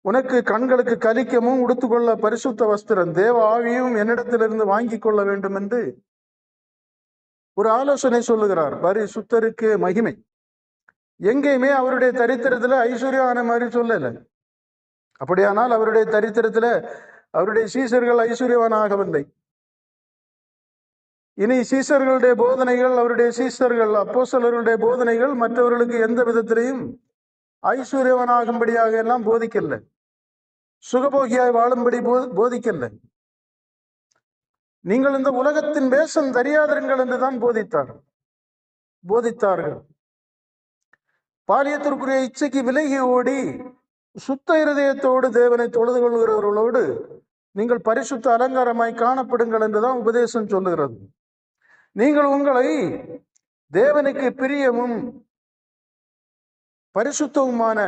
உனக்கு கண்களுக்கு கலிக்கமும் உடுத்துக்கொள்ள பரிசுத்த வஸ்திரம் தேவ ஆவியும் என்னிடத்திலிருந்து வாங்கி கொள்ள வேண்டும் என்று ஒரு ஆலோசனை சொல்லுகிறார். பரிசுத்தருக்கு மகிமை. எங்கேயுமே அவருடைய தரித்திரத்துல ஐஸ்வர்யான மாதிரி சொல்லல. அப்படியானால் அவருடைய தரித்திரத்துல அவருடைய சீசர்கள் ஐஸ்வர்யவானாகவில்லை. இனி சீசர்களுடைய போதனைகள், அவருடைய சீசர்கள் அப்போஸ்தலர்களுடைய போதனைகள் மற்றவர்களுக்கு எந்த விதத்திலையும் ஐஸ்வர்யவனாகும்படியாக எல்லாம் போதிக்கல, சுகபோகியாய் வாழும்படி போதிக்கல. நீங்கள் இந்த உலகத்தின் வேஷம் தெரியாதீர்கள் என்றுதான் போதித்தார்கள். பாலியத்திற்குரிய இச்சைக்கு விலகி ஓடி சுத்த இருதயத்தோடு தேவனை தொழுது கொள்கிறவர்களோடு நீங்கள் பரிசுத்த அலங்காரமாய் காணப்படுங்கள் என்றுதான் உபதேசம் சொல்லுகிறது. நீங்கள் உங்களை தேவனுக்கு பிரியமும் பரிசுத்தவுமான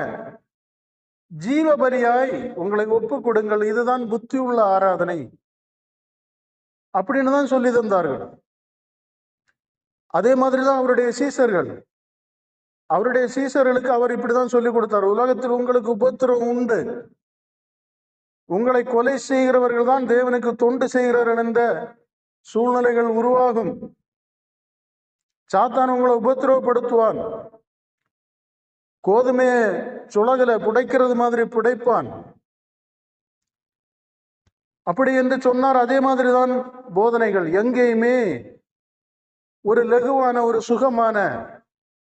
ஜீவ பலியாய் உங்களை ஒப்பு கொடுங்கள், இதுதான் புத்தியுள்ள ஆராதனை அப்படின்னு தான் சொல்லி தந்தார்கள். அதே மாதிரிதான் அவருடைய சீசர்களுக்கு அவர் இப்படிதான் சொல்லி கொடுத்தார். உலகத்தில் உங்களுக்கு உபத்திரவம் உண்டு, உங்களை கொலை செய்கிறவர்கள் தான் தேவனுக்கு தொண்டு செய்கிறார்கள் என்ற சூழ்நிலைகள் உருவாகும். சாத்தான் உங்களை உபத்திரவப்படுத்துவான், கோதுமையை சுளகல புடைக்கிறது மாதிரி புடைப்பான், அப்படி என்று சொன்னார். அதே மாதிரிதான் போதனைகள். எங்கேயுமே ஒரு லகுவான ஒரு சுகமான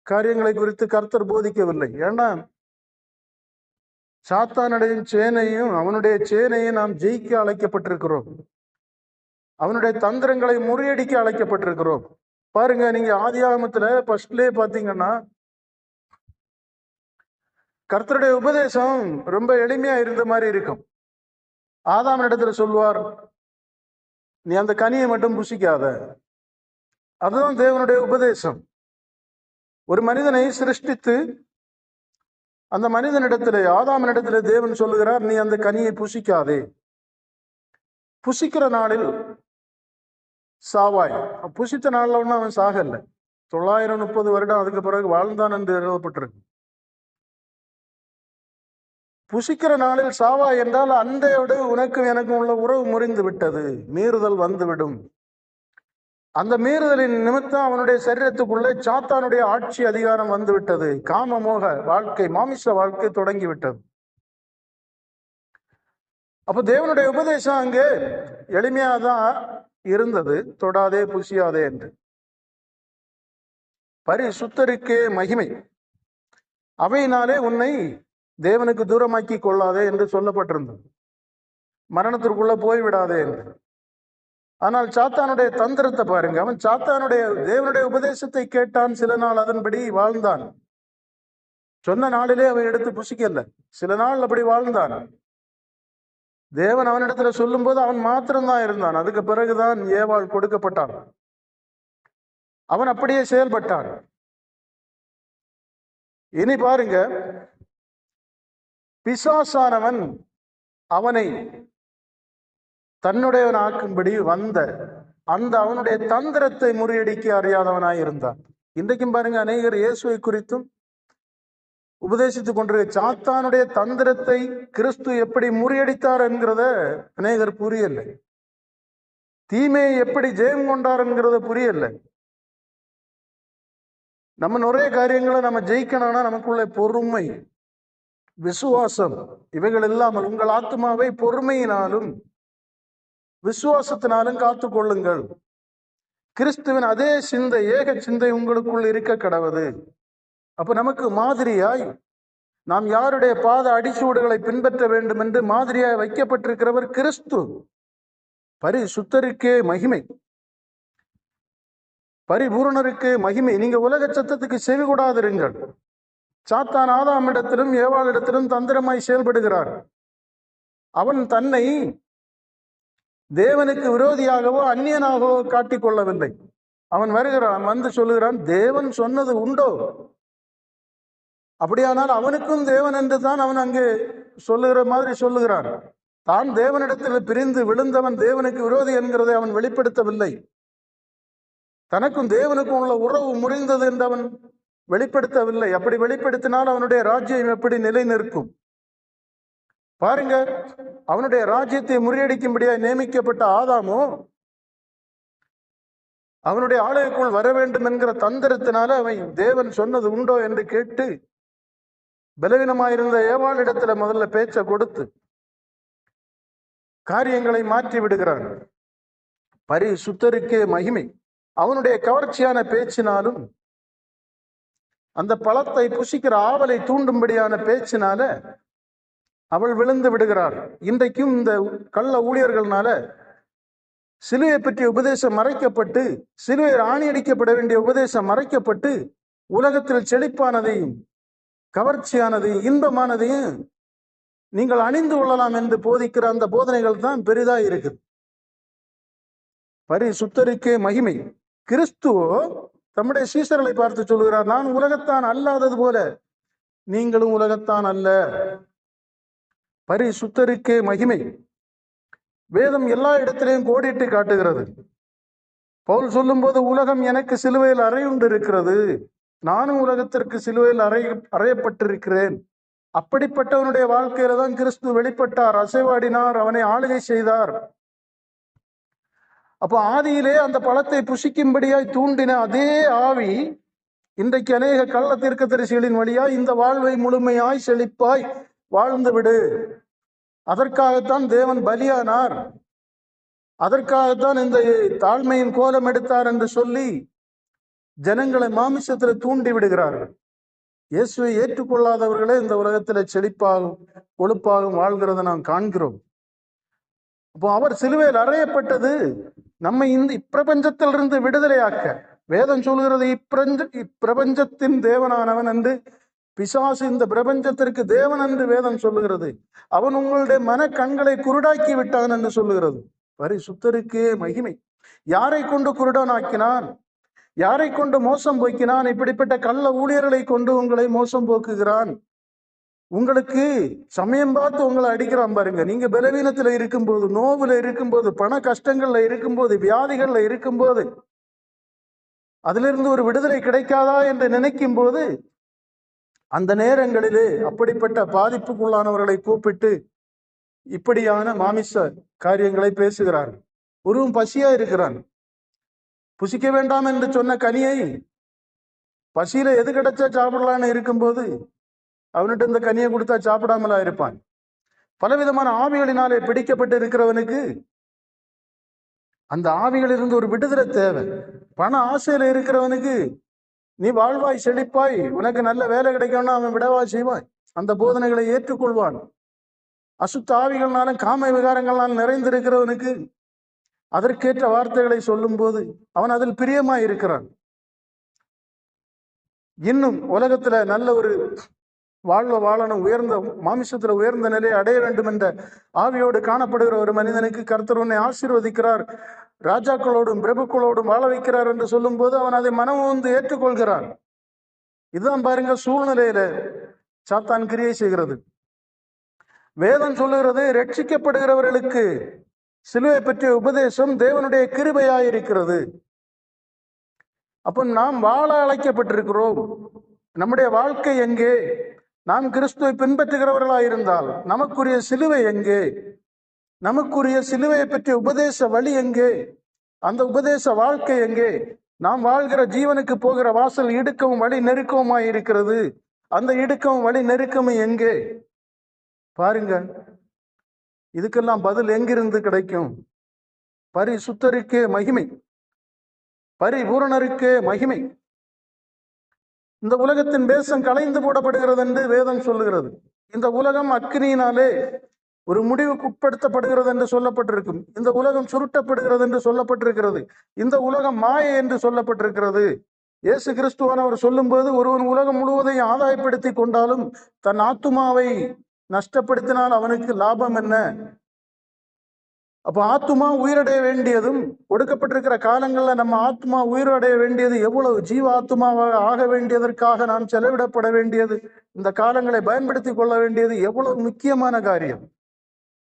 காரியங்களை குறித்து கர்த்தர் போதிக்கவில்லை. ஏன்னா சாத்தானுடைய சேனையும் அவனுடைய சேனையும் நாம் ஜெயிக்க அழைக்கப்பட்டிருக்கிறோம், அவனுடைய தந்திரங்களை முறியடிக்க அழைக்கப்பட்டிருக்கிறோம். பாருங்க, நீங்க ஆதியாகமத்துல ஃபர்ஸ்ட்லயே பாத்தீங்கன்னா கர்த்தருடைய உபதேசம் ரொம்ப எளிமையா இருந்த மாதிரி இருக்கும். ஆதாம் இடத்துல சொல்வார், நீ அந்த கனியை மட்டும் புசிக்காத. அதுதான் தேவனுடைய உபதேசம். ஒரு மனிதனை சிருஷ்டித்து அந்த மனிதனிடத்திலே ஆதாமினிடத்திலே தேவன் சொல்லுகிறார், நீ அந்த கனியை புசிக்காதே. புசிக்கிற நாளில் சாவாய். புசித்த நாள்ல ஒன்றும் அவன் சாகல்ல, 930 வருடம் அதுக்கு பிறகு வாழ்ந்தான் என்று எழுதப்பட்டிருக்கு. புசிக்கிற நாளில் சாவாய் என்றால் அண்டையோடு உனக்கும் எனக்கும் உள்ள உறவு முறிந்து விட்டது, மீறுதல் வந்துவிடும். அந்த மீறுதலின் நிமித்தம் அவனுடைய சரீரத்துக்குள்ளே சாத்தானுடைய ஆட்சி அதிகாரம் வந்து விட்டது. காமமோக வாழ்க்கை, மாமிச வாழ்க்கை தொடங்கிவிட்டது. அப்போ தேவனுடைய உபதேசம் அங்கே எளிமையாதான் இருந்தது, தொடாதே புசியாதே என்று. பரிசுத்தருக்கே மகிமை, அவையினாலே உன்னை தேவனுக்கு தூரமாக்கி கொள்ளாதே என்று சொல்லப்பட்டிருந்தது. மரணத்திற்குள்ள போய்விடாதே என்று. ஆனால் சாத்தானுடைய தந்திரத்தை பாருங்க. அவன் தேவனுடைய உபதேசத்தை கேட்டான், சில நாள் அதன்படி வாழ்ந்தான். சொன்ன நாளிலே அவன் எடுத்து புசிக்கல, சில நாள் அப்படி வாழ்ந்தான். தேவன் அவனிடத்துல சொல்லும் போது அவன் மாத்திரம்தான் இருந்தான். அதுக்கு பிறகுதான் ஏவாள் கொடுக்கப்பட்டான். அவன் அப்படியே செயல்பட்டான். இனி பாருங்க, பிசாசானவன் அவனை தன்னுடையவன் ஆக்கும்படி வந்த அந்த அவனுடைய தந்திரத்தை முறியடிக்க அறியாதவனாய் இருந்தான். இன்றைக்கும் பாருங்க, அநேகர் இயேசுவை குறித்தும் உபதேசித்துக் கொண்டிருக்க சாத்தானுடைய தந்திரத்தை கிறிஸ்து எப்படி முறியடித்தார் என்கிறத அநேகர் புரியல. தீமையை எப்படி ஜெயம் கொண்டார் என்கிறத புரியல. நம்ம நிறைய காரியங்களை நம்ம ஜெயிக்கணும்னா நமக்குள்ள பொறுமை, விசுவாசம் இவைகள் இல்லாமல் உங்கள் ஆத்மாவை பொறுமையினாலும் விசுவாசத்தினாலும் காத்து கொள்ளுங்கள். கிறிஸ்துவின் அதே சிந்தை, ஏக சிந்தை உங்களுக்குள் இருக்க கடவுது. அப்ப நமக்கு மாதிரியாய் நாம் யாருடைய பாத அடிச்சூடுகளை பின்பற்ற வேண்டும் என்று மாதிரியாய் வைக்கப்பட்டிருக்கிறவர் கிறிஸ்து. பரிசுத்தருக்கே மகிமை, பரிபூரணருக்கு மகிமை. நீங்க உலக சத்தத்துக்கு செவி கொடாதிருங்கள். சாத்தான் ஆதாமிடத்திலும் ஏவாளிடத்திலும் தந்திரமாய் செயல்படுகிறார். அவன் தன்னை தேவனுக்கு விரோதியாகவோ அந்நியனாகவோ காட்டிக்கொள்ளவில்லை. அவன் வருகிறான், வந்து சொல்லுகிறான், தேவன் சொன்னது உண்டோ? அப்படியானால் அவனுக்கும் தேவன் என்று தான் அவன் அங்கே சொல்லுகிற மாதிரி சொல்லுகிறான். தான் தேவனிடத்தில் பிரிந்து விழுந்தவன் தேவனுக்கு விரோதி என்கிறதை அவன் வெளிப்படுத்தவில்லை. தனக்கும் தேவனுக்கும் உள்ள உறவு முறிந்தது என்று அவன் வெளிப்படுத்தவில்லை. அப்படி வெளிப்படுத்தினால் அவனுடைய ராஜ்யம் எப்படி நிலை நிற்கும்? பாருங்க, அவனுடைய ராஜ்யத்தை முறியடிக்கும்படியாக நியமிக்கப்பட்ட ஆதாமோ அவனுடைய ஆலயக்குள் வர வேண்டும் என்கிற தந்திரத்தினால அவன் தேவன் சொன்னது உண்டோ என்று கேட்டு பலவீனமாயிருந்த ஏவாளிடத்துல முதல்ல பேச்சை கொடுத்து காரியங்களை மாற்றி விடுகிறான். பரிசுத்தருக்கே மகிமை. அவனுடைய கவர்ச்சியான பேச்சினாலும் அந்த பழத்தை புசிக்கிற ஆவலை தூண்டும்படியான பேச்சினால அவள் விழுந்து விடுகிறாள். இன்றைக்கும் இந்த கள்ள ஊழியர்கள்னால சிலுவையை பற்றிய உபதேசம் மறைக்கப்பட்டு, சிலுவையில் ஆணியடிக்கப்பட வேண்டிய உபதேசம் மறைக்கப்பட்டு, உலகத்தில் செழிப்பானதையும் கவர்ச்சியானதையும் இன்பமானதையும் நீங்கள் அணிந்து கொள்ளலாம் என்று போதிக்கிற அந்த போதனைகள் தான் பெரிதா இருக்குது. பரிசுத்தருக்கே மகிமை. கிறிஸ்துவோ தம்முடைய சீசர்களை பார்த்து சொல்லுகிறார், நான் உலகத்தான் அல்லாதது போல நீங்களும் உலகத்தான் அல்ல. பரிசுத்தருக்கே மகிமை. வேதம் எல்லா இடத்திலையும் கோடிட்டு காட்டுகிறது. பவுல் சொல்லும் போது, உலகம் எனக்கு சிலுவையில் அறையுண்டு இருக்கிறது, நானும் உலகத்திற்கு சிலுவையில் அறையப்பட்டிருக்கிறேன். அப்படிப்பட்டவனுடைய வாழ்க்கையில தான் கிறிஸ்து வெளிப்பட்டார், அசைவாடினார், அவனை ஆளுகை செய்தார். அப்போ ஆதியிலே அந்த பழத்தை புசிக்கும்படியாய் தூண்டின அதே ஆவி இன்றைக்கு அநேக கள்ள தீர்க்கதரிசிகளின் வழியாய் இந்த வாழ்வை முழுமையாய் செழிப்பாய் வாழ்ந்து விடு, அதற்காகத்தான் தேவன் பலியானார், அதற்காகத்தான் இந்த தாழ்மையின் கோலம் எடுத்தார் என்று சொல்லி ஜனங்களை மாமிசத்தில் தூண்டி விடுகிறார்கள். இயேசுவை ஏற்றுக்கொள்ளாதவர்களே இந்த உலகத்தில் செழிப்பாகும் கொழுப்பாகும் வாழ்கிறத நாம் காண்கிறோம். அப்போ அவர் சிலுவையில் அறையப்பட்டது நம்மை இந்த இப்பிரபஞ்சத்திலிருந்து விடுதலையாக்க. வேதம் சொல்கிறது, இப்பிரபஞ்சத்தின் தேவனானவன் என்று. பிசாசு இந்த பிரபஞ்சத்திற்கு தேவன் என்று வேதம் சொல்லுகிறது. அவன் உங்களுடைய மன கண்களை குருடாக்கி விட்டான் என்று சொல்லுகிறது. பரிசுத்தருக்கே மகிமை. யாரை கொண்டு குருடனாக்கினான்? யாரை கொண்டு மோசம் போக்கினான்? இப்படிப்பட்ட கள்ள ஊழியர்களை கொண்டு உங்களை மோசம் போக்குகிறான். உங்களுக்கு சமயம் பார்த்து உங்களை அடிக்கிறான் பாருங்க. நீங்க பலவீனத்துல இருக்கும்போது, நோவுல இருக்கும்போது, பண கஷ்டங்கள்ல இருக்கும்போது, வியாதிகள்ல இருக்கும்போது, அதிலிருந்து ஒரு விடுதலை கிடைக்காதா என்று நினைக்கும் போது, அந்த நேரங்களிலே அப்படிப்பட்ட பாதிப்புக்குள்ளானவர்களை கூப்பிட்டு இப்படியான மாமிச காரியங்களை பேசுகிறார். ஒருவன் பசியா இருக்கிறான், புசிக்க வேண்டாம் என்று சொன்ன கனியை பசியில எது கிடைச்சா சாப்பிடலான்னு இருக்கும்போது அவன்கிட்ட இந்த கனியை கொடுத்தா சாப்பிடாமலா இருப்பான். பலவிதமான ஆவிகளினாலே பிடிக்கப்பட்டு இருக்கிறவனுக்கு அந்த ஆவிகளிலிருந்து ஒரு விடுதலை தேவை. பண ஆசையில இருக்கிறவனுக்கு நீ வாழ்வாய் செழிப்பாய், உனக்கு நல்ல வேலை கிடைக்கணும்னா அவன் விடவா செய்வாய், அந்த போதனைகளை ஏற்றுக்கொள்வான். அசுத்த ஆவிகள்னாலும் காம விகாரங்கள்னாலும் நிறைந்திருக்கிறவனுக்கு அதற்கேற்ற வார்த்தைகளை சொல்லும் போது அவன் அதில் பிரியமாய் இருக்கிறான். இன்னும் உலகத்துல நல்ல ஒரு வாழணும், உயர்ந்த மாமிசத்துல உயர்ந்த நிலையை அடைய வேண்டும் என்ற ஆவியோடு காணப்படுகிற ஒரு மனிதனுக்கு கர்த்தர் உன்னை ஆசீர்வதிக்கிறார், ராஜாக்களோடும் பிரபுக்களோடும் வாழ வைக்கிறார் என்று சொல்லும் போது அவன் அதை மனம் வந்து ஏற்றுக்கொள்கிறான். இதுதான் பாருங்க சூழ்நிலையில சாத்தான் கிரியை செய்கிறது. வேதம் சொல்லுகிறது, ரட்சிக்கப்படுகிறவர்களுக்கு சிலுவை பற்றிய உபதேசம் தேவனுடைய கிருபையாயிருக்கிறது. அப்ப நாம் வாழ அழைக்கப்பட்டிருக்கிறோம். நம்முடைய வாழ்க்கை எங்கே? நாம் கிறிஸ்துவை பின்பற்றுகிறவர்களாயிருந்தால் நமக்குரிய சிலுவை எங்கே? நமக்குரிய சிலுவையை பற்றிய உபதேச வழி எங்கே? அந்த உபதேச வாழ்க்கை எங்கே? நாம் வாழ்கிற ஜீவனுக்கு போகிற வாசல் இடுக்கவும் வழி நெருக்கவுமாய் இருக்கிறது. அந்த இடுக்கவும் வழி நெருக்கமும் எங்கே? பாருங்க, இதுக்கெல்லாம் பதில் எங்கிருந்து கிடைக்கும்? பரிசுத்தருக்கே மகிமை, பரிபூரணருக்கே மகிமை. இந்த உலகத்தின் தேசம் கலைந்து போடப்படுகிறது என்று வேதம் சொல்லுகிறது. இந்த உலகம் அக்கினியினாலே ஒரு முடிவுக்கு உட்படுத்தப்படுகிறது என்று சொல்லப்பட்டிருக்கும். இந்த உலகம் சுருட்டப்படுகிறது என்று சொல்லப்பட்டிருக்கிறது. இந்த உலகம் மாயை என்று சொல்லப்பட்டிருக்கிறது. இயேசு கிறிஸ்துவானவர் சொல்லும்போது, ஒருவன் உலகம் முழுவதையும் ஆதாயப்படுத்தி கொண்டாலும் தன் ஆத்துமாவை நஷ்டப்படுத்தினால் அவனுக்கு லாபம் என்ன? அப்போ ஆத்துமா உயிரடைய வேண்டியதும், கொடுக்கப்பட்டிருக்கிற காலங்கள்ல நம்ம ஆத்மா உயிரடைய வேண்டியது எவ்வளவு, ஜீவ ஆத்மாவாக ஆக வேண்டியதற்காக நாம் செலவிடப்பட வேண்டியது, இந்த காலங்களை பயன்படுத்தி கொள்ள வேண்டியது எவ்வளவு முக்கியமான காரியம்.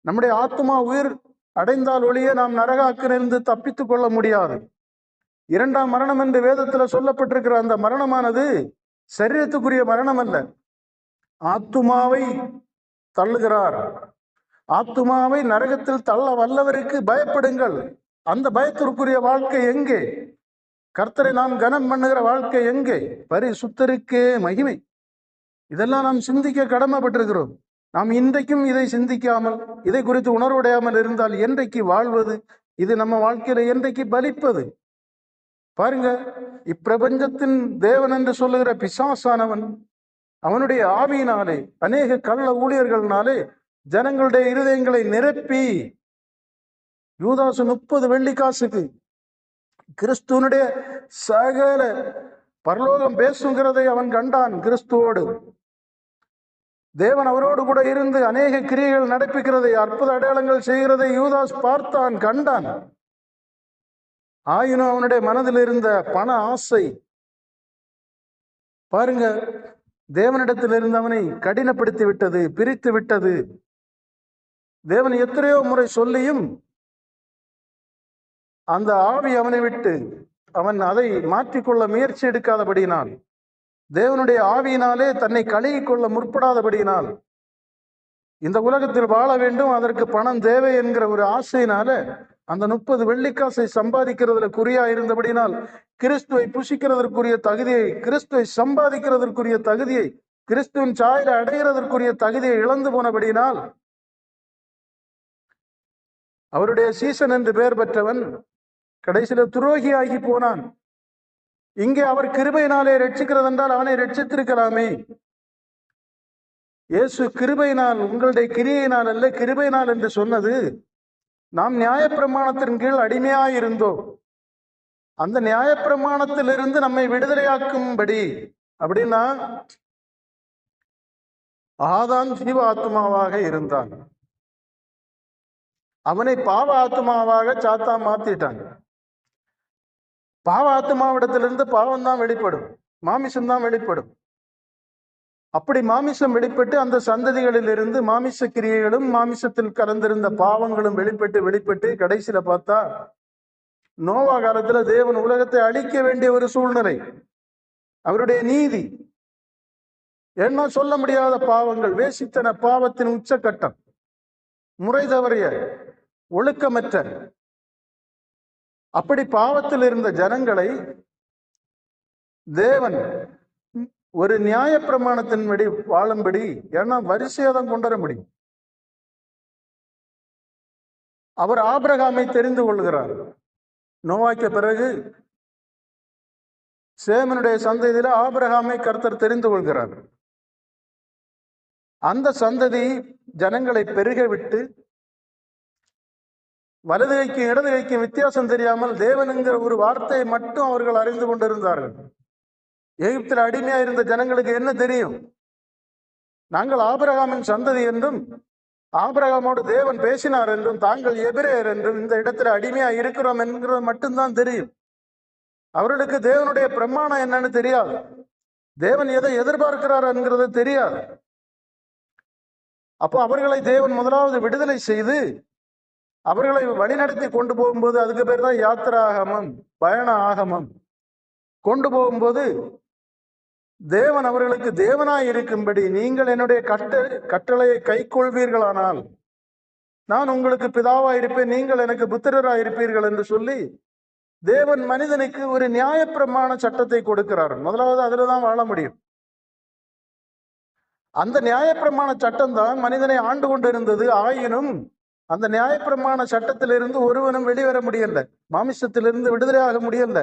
நம்முடைய ஆத்மா உயிர் அடைந்தால் ஒழிய நாம் நரகாக்கிலிருந்து தப்பித்துக் கொள்ள முடியாது. இரண்டாம் மரணம் என்று வேதத்துல சொல்லப்பட்டிருக்கிற அந்த மரணமானது சரீரத்துக்குரிய மரணம் அல்ல, ஆத்துமாவை தள்ளுகிறார். ஆத்துமாவை நரகத்தில் தள்ள வல்லவருக்கு பயப்படுங்கள். அந்த பயத்திற்குரிய வாழ்க்கை எங்கே? கர்த்தரை நாம் கனம் பண்ணுகிற வாழ்க்கை எங்கே? பரிசுத்தருக்கே மகிமை. இதெல்லாம் நாம் சிந்திக்க கடமைப்பட்டிருக்கிறோம். நாம் இன்றைக்கும் இதை சிந்திக்காமல், இதை குறித்து உணர்வுடையாமல் இருந்தால் என்றைக்கு வாழ்வது? இது நம்ம வாழ்க்கையில என்றைக்கு பலிப்பது? பாருங்க, இப்பிரபஞ்சத்தின் தேவன் என்று சொல்லுகிற பிசாசானவன் அவனுடைய ஆவியினாலே, அநேக கள்ள ஊழியர்கள்னாலே ஜனங்களுடைய இருதயங்களை நிரப்பி, யூதாசு 30 வெள்ளிக்காசுக்கு கிறிஸ்துவனுடைய சகல பரலோகம் பேசுகிறதை அவன் கண்டான். கிறிஸ்துவோடு தேவன் அவரோடு கூட இருந்து அநேக கிரியைகள் நடப்பிக்கிறதை, அற்புத அடையாளங்கள் செய்கிறதை யூதாஸ் பார்த்தான், கண்டான். ஆயினும் அவனுடைய மனதில் இருந்த பண ஆசை பாருங்க, தேவனிடத்தில் இருந்து அவனை கடினப்படுத்தி விட்டது, பிரித்து விட்டது. தேவன் எத்தனையோ முறை சொல்லியும் அந்த ஆவி அவனை விட்டு அவன் அதை மாற்றிக்கொள்ள முயற்சி எடுக்காதபடியினால், தேவனுடைய ஆவியினாலே தன்னை கழுகிக்கொள்ள முற்படாதபடியினால், இந்த உலகத்தில் வாழ வேண்டும், அதற்கு பணம் தேவை என்கிற ஒரு ஆசையினால அந்த 30 வெள்ளிக்காசை சம்பாதிக்கிறதுல குறியா இருந்தபடினால், கிறிஸ்துவை புசிக்கிறதற்குரிய தகுதியை, கிறிஸ்துவை சம்பாதிக்கிறதற்குரிய தகுதியை, கிறிஸ்துவின் சாயலை அடைகிறதற்குரிய தகுதியை இழந்து போனபடியினால், அவருடைய சீசன் என்று பெயர் பெற்றவன் கடைசியில துரோகியாகி போனான். இங்கே அவர் கிருபையினாலே ரட்சிக்கிறது என்றால் அவனை ரட்சித்திருக்கலாமே. இயேசு கிருபையினால், உங்களுடைய கிரியையினால் அல்ல, கிருபையினால் என்று சொன்னது, நாம் நியாயப்பிரமாணத்தின் கீழ் அடிமையாயிருந்தோம், அந்த நியாயப்பிரமாணத்திலிருந்து நம்மை விடுதலையாக்கும்படி. அப்படின்னா ஆதாம் ஜீவ ஆத்மாவாக இருந்தான், அவனை பாவ ஆத்மாவாக சாத்தா மாத்திட்டாங்க. பாவ ஆத்மாவிடத்திலிருந்து பாவம் தான் வெளிப்படும், மாமிசம் தான் வெளிப்படும். அப்படி மாமிசம் வெளிப்பட்டு அந்த சந்ததிகளில் இருந்து மாமிச கிரியைகளும் மாமிசத்தில் கலந்திருந்த பாவங்களும் வெளிப்பட்டு கடைசியில பார்த்தா நோவா காலத்துல தேவன் உலகத்தை அழிக்க வேண்டிய ஒரு சூழ்நிலை. அவருடைய நீதி, என்ன சொல்ல முடியாத பாவங்கள், வேசித்தன பாவத்தின் உச்சக்கட்டம், முறை தவறிய, ஒழுக்கமற்ற, அப்படி பாவத்தில் இருந்த ஜனங்களை தேவன் ஒரு நியாய பிரமாணத்தின்படி வாழும்படி, ஏன்னா வரிசையாதான் கொண்டு வர முடியும். அவர் ஆபிரகாமை தெரிந்து கொள்கிறார். நோவாய்க்கு பிறகு சேமனுடைய சந்ததியில ஆபிரகாமை கர்த்தர் தெரிந்து கொள்கிறார். அந்த சந்ததி ஜனங்களை பெருக விட்டு, வலது கைக்கும் இடது கைக்கும் வித்தியாசம் தெரியாமல் தேவனுங்கிற ஒரு வார்த்தையை மட்டும் அவர்கள் அறிந்து கொண்டிருந்தார்கள். எகிப்தில் அடிமையா இருந்த ஜனங்களுக்கு என்ன தெரியும்? நாங்கள் ஆபிரகாமின் சந்ததி என்றும், ஆபிரகாமோடு தேவன் பேசினார் என்றும், தாங்கள் எபிரேயர் என்றும், இந்த இடத்துல அடிமையா இருக்கிறோம் என்கிறது மட்டும்தான் தெரியும். அவர்களுக்கு தேவனுடைய பிரமாணம் என்னன்னு தெரியாது, தேவன் எதை எதிர்பார்க்கிறார் என்கிறது தெரியாது. அப்போ அவர்களை தேவன் முதலாவது விடுதலை செய்து அவர்களை வழிநடத்தி கொண்டு போகும்போது, அதுக்கு பேர் தான் யாத்திராகமம், பயண ஆகமம். கொண்டு போகும்போது தேவன் அவர்களுக்கு தேவனாய் இருக்கும்படி, நீங்கள் என்னுடைய கட்டளையை கை கொள்வீர்களானால் நான் உங்களுக்கு பிதாவாய் இருப்பேன், நீங்கள் எனக்கு புத்திரராய் இருப்பீர்கள் என்று சொல்லி தேவன் மனிதனுக்கு ஒரு நியாயப்பிரமாண சட்டத்தை கொடுக்கிறார். முதலாவது அதுலதான் வாழ முடியும். அந்த நியாயப்பிரமாண சட்டம் தான் மனிதனை ஆண்டு கொண்டு இருந்தது. ஆயினும் அந்த நியாயப்பிரமாண சட்டத்திலிருந்து ஒருவனும் வெளிவர முடியல, மாமிசத்திலிருந்து விடுதலையாக முடியல.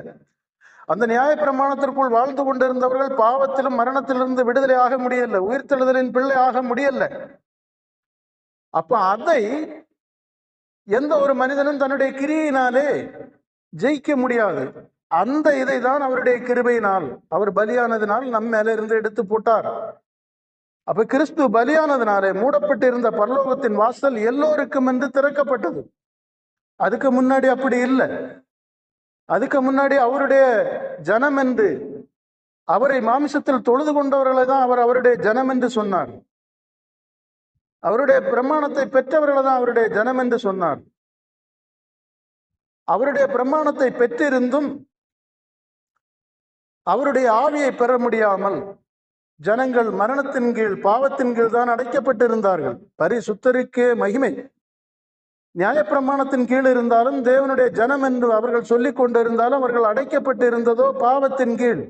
அந்த நியாயப்பிரமாணத்திற்குள் வாழ்ந்து கொண்டிருந்தவர்கள் பாவத்திலும் மரணத்திலிருந்து விடுதலை ஆக முடியல, உயிர்த்தெழுதலின் பிள்ளை ஆக முடியல. அப்ப அதை எந்த ஒரு மனிதனும் தன்னுடைய கிரியினாலே ஜெயிக்க முடியாது. அந்த இதை தான் அவருடைய கிருபையினால், அவர் பலியானதினால் நம்ம மேல இருந்து எடுத்து போட்டார். அப்ப கிறிஸ்து பலியானதினாலே மூடப்பட்டிருந்த பரலோகத்தின் வாசல் எல்லோருக்கும் என்று திறக்கப்பட்டது. அதுக்கு முன்னாடி அப்படி இல்லை. அதுக்கு முன்னாடி அவருடைய ஜனம் என்று, அவரை மாமிசத்தில் தொழுது கொண்டவர்களை தான் அவர் அவருடைய ஜனம் என்று சொன்னார். அவருடைய பிரமாணத்தை பெற்றவர்களை தான் அவருடைய ஜனம் என்று சொன்னார். அவருடைய பிரமாணத்தை பெற்றிருந்தும் அவருடைய ஆவியை பெற முடியாமல் ஜனங்கள் மரணத்தின் கீழ், பாவத்தின் கீழ் தான் அடைக்கப்பட்டிருந்தார்கள். பரிசுத்தருக்கே மகிமை. நியாயப்பிரமாணத்தின் கீழ் இருந்தாலும், தேவனுடைய ஜனம் என்று அவர்கள் சொல்லிக் கொண்டிருந்தாலும், அவர்கள் அடைக்கப்பட்டு இருந்ததோ பாவத்தின் கீழ்.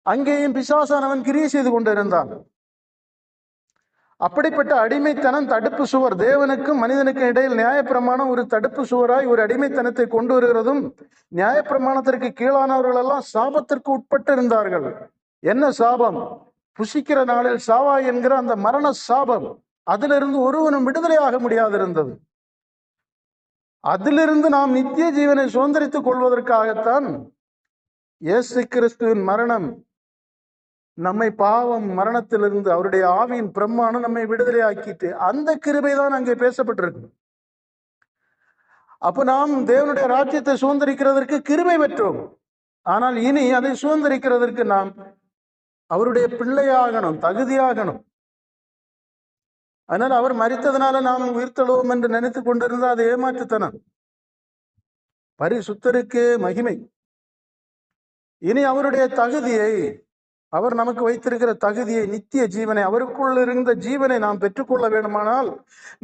அங்கேயும் பிசாசானவன் கிரியை செய்து கொண்டிருந்தான். அப்படிப்பட்ட அடிமைத்தனம் தடுப்பு சுவர். தேவனுக்கும் மனிதனுக்கும் இடையில் நியாயப்பிரமாணம் ஒரு தடுப்பு சுவராய் ஒரு அடிமைத்தனத்தை கொண்டு வருகிறதும், நியாயப்பிரமாணத்திற்கு கீழானவர்கள் எல்லாம் சாபத்திற்கு உட்பட்டு இருந்தார்கள். என்ன சாபம்? புசிக்கிற நாளில் சாவாய் என்கிற அந்த மரண சாபம். அதிலிருந்து ஒருவனும் விடுதலையாக முடியாது இருந்தது. அதிலிருந்து நாம் நித்திய ஜீவனை சுதந்திரித்துக் கொள்வதற்காகத்தான் இயேசு கிறிஸ்துவின் மரணம் நம்மை பாவம் மரணத்திலிருந்து, அவருடைய ஆவியின் பிரமாணம் நம்மை விடுதலை ஆக்கிட்டு, அந்த கிருபை தான் அங்கே பேசப்பட்டிருக்கு. அப்ப நாம் தேவனுடைய ராஜ்யத்தை சுதந்திரிக்கிறதற்கு கிருபை பெற்றோம். ஆனால் இனி அதை சுதந்திரிக்கிறதற்கு நாம் அவருடைய பிள்ளையாகணும், தகுதியாகணும். அதனால் அவர் மரித்ததுனால நாம் உயிர்த்தெழுவோம் என்று நினைத்து கொண்டிருந்தால் அது ஏமாற்றுத்தனம். பரிசுத்தருக்கே மகிமை. இனி அவருடைய தகுதியை, அவர் நமக்கு வைத்திருக்கிற தகுதியை, நித்திய ஜீவனை, அவருக்குள் இருந்த ஜீவனை நாம் பெற்றுக்கொள்ள வேண்டுமானால்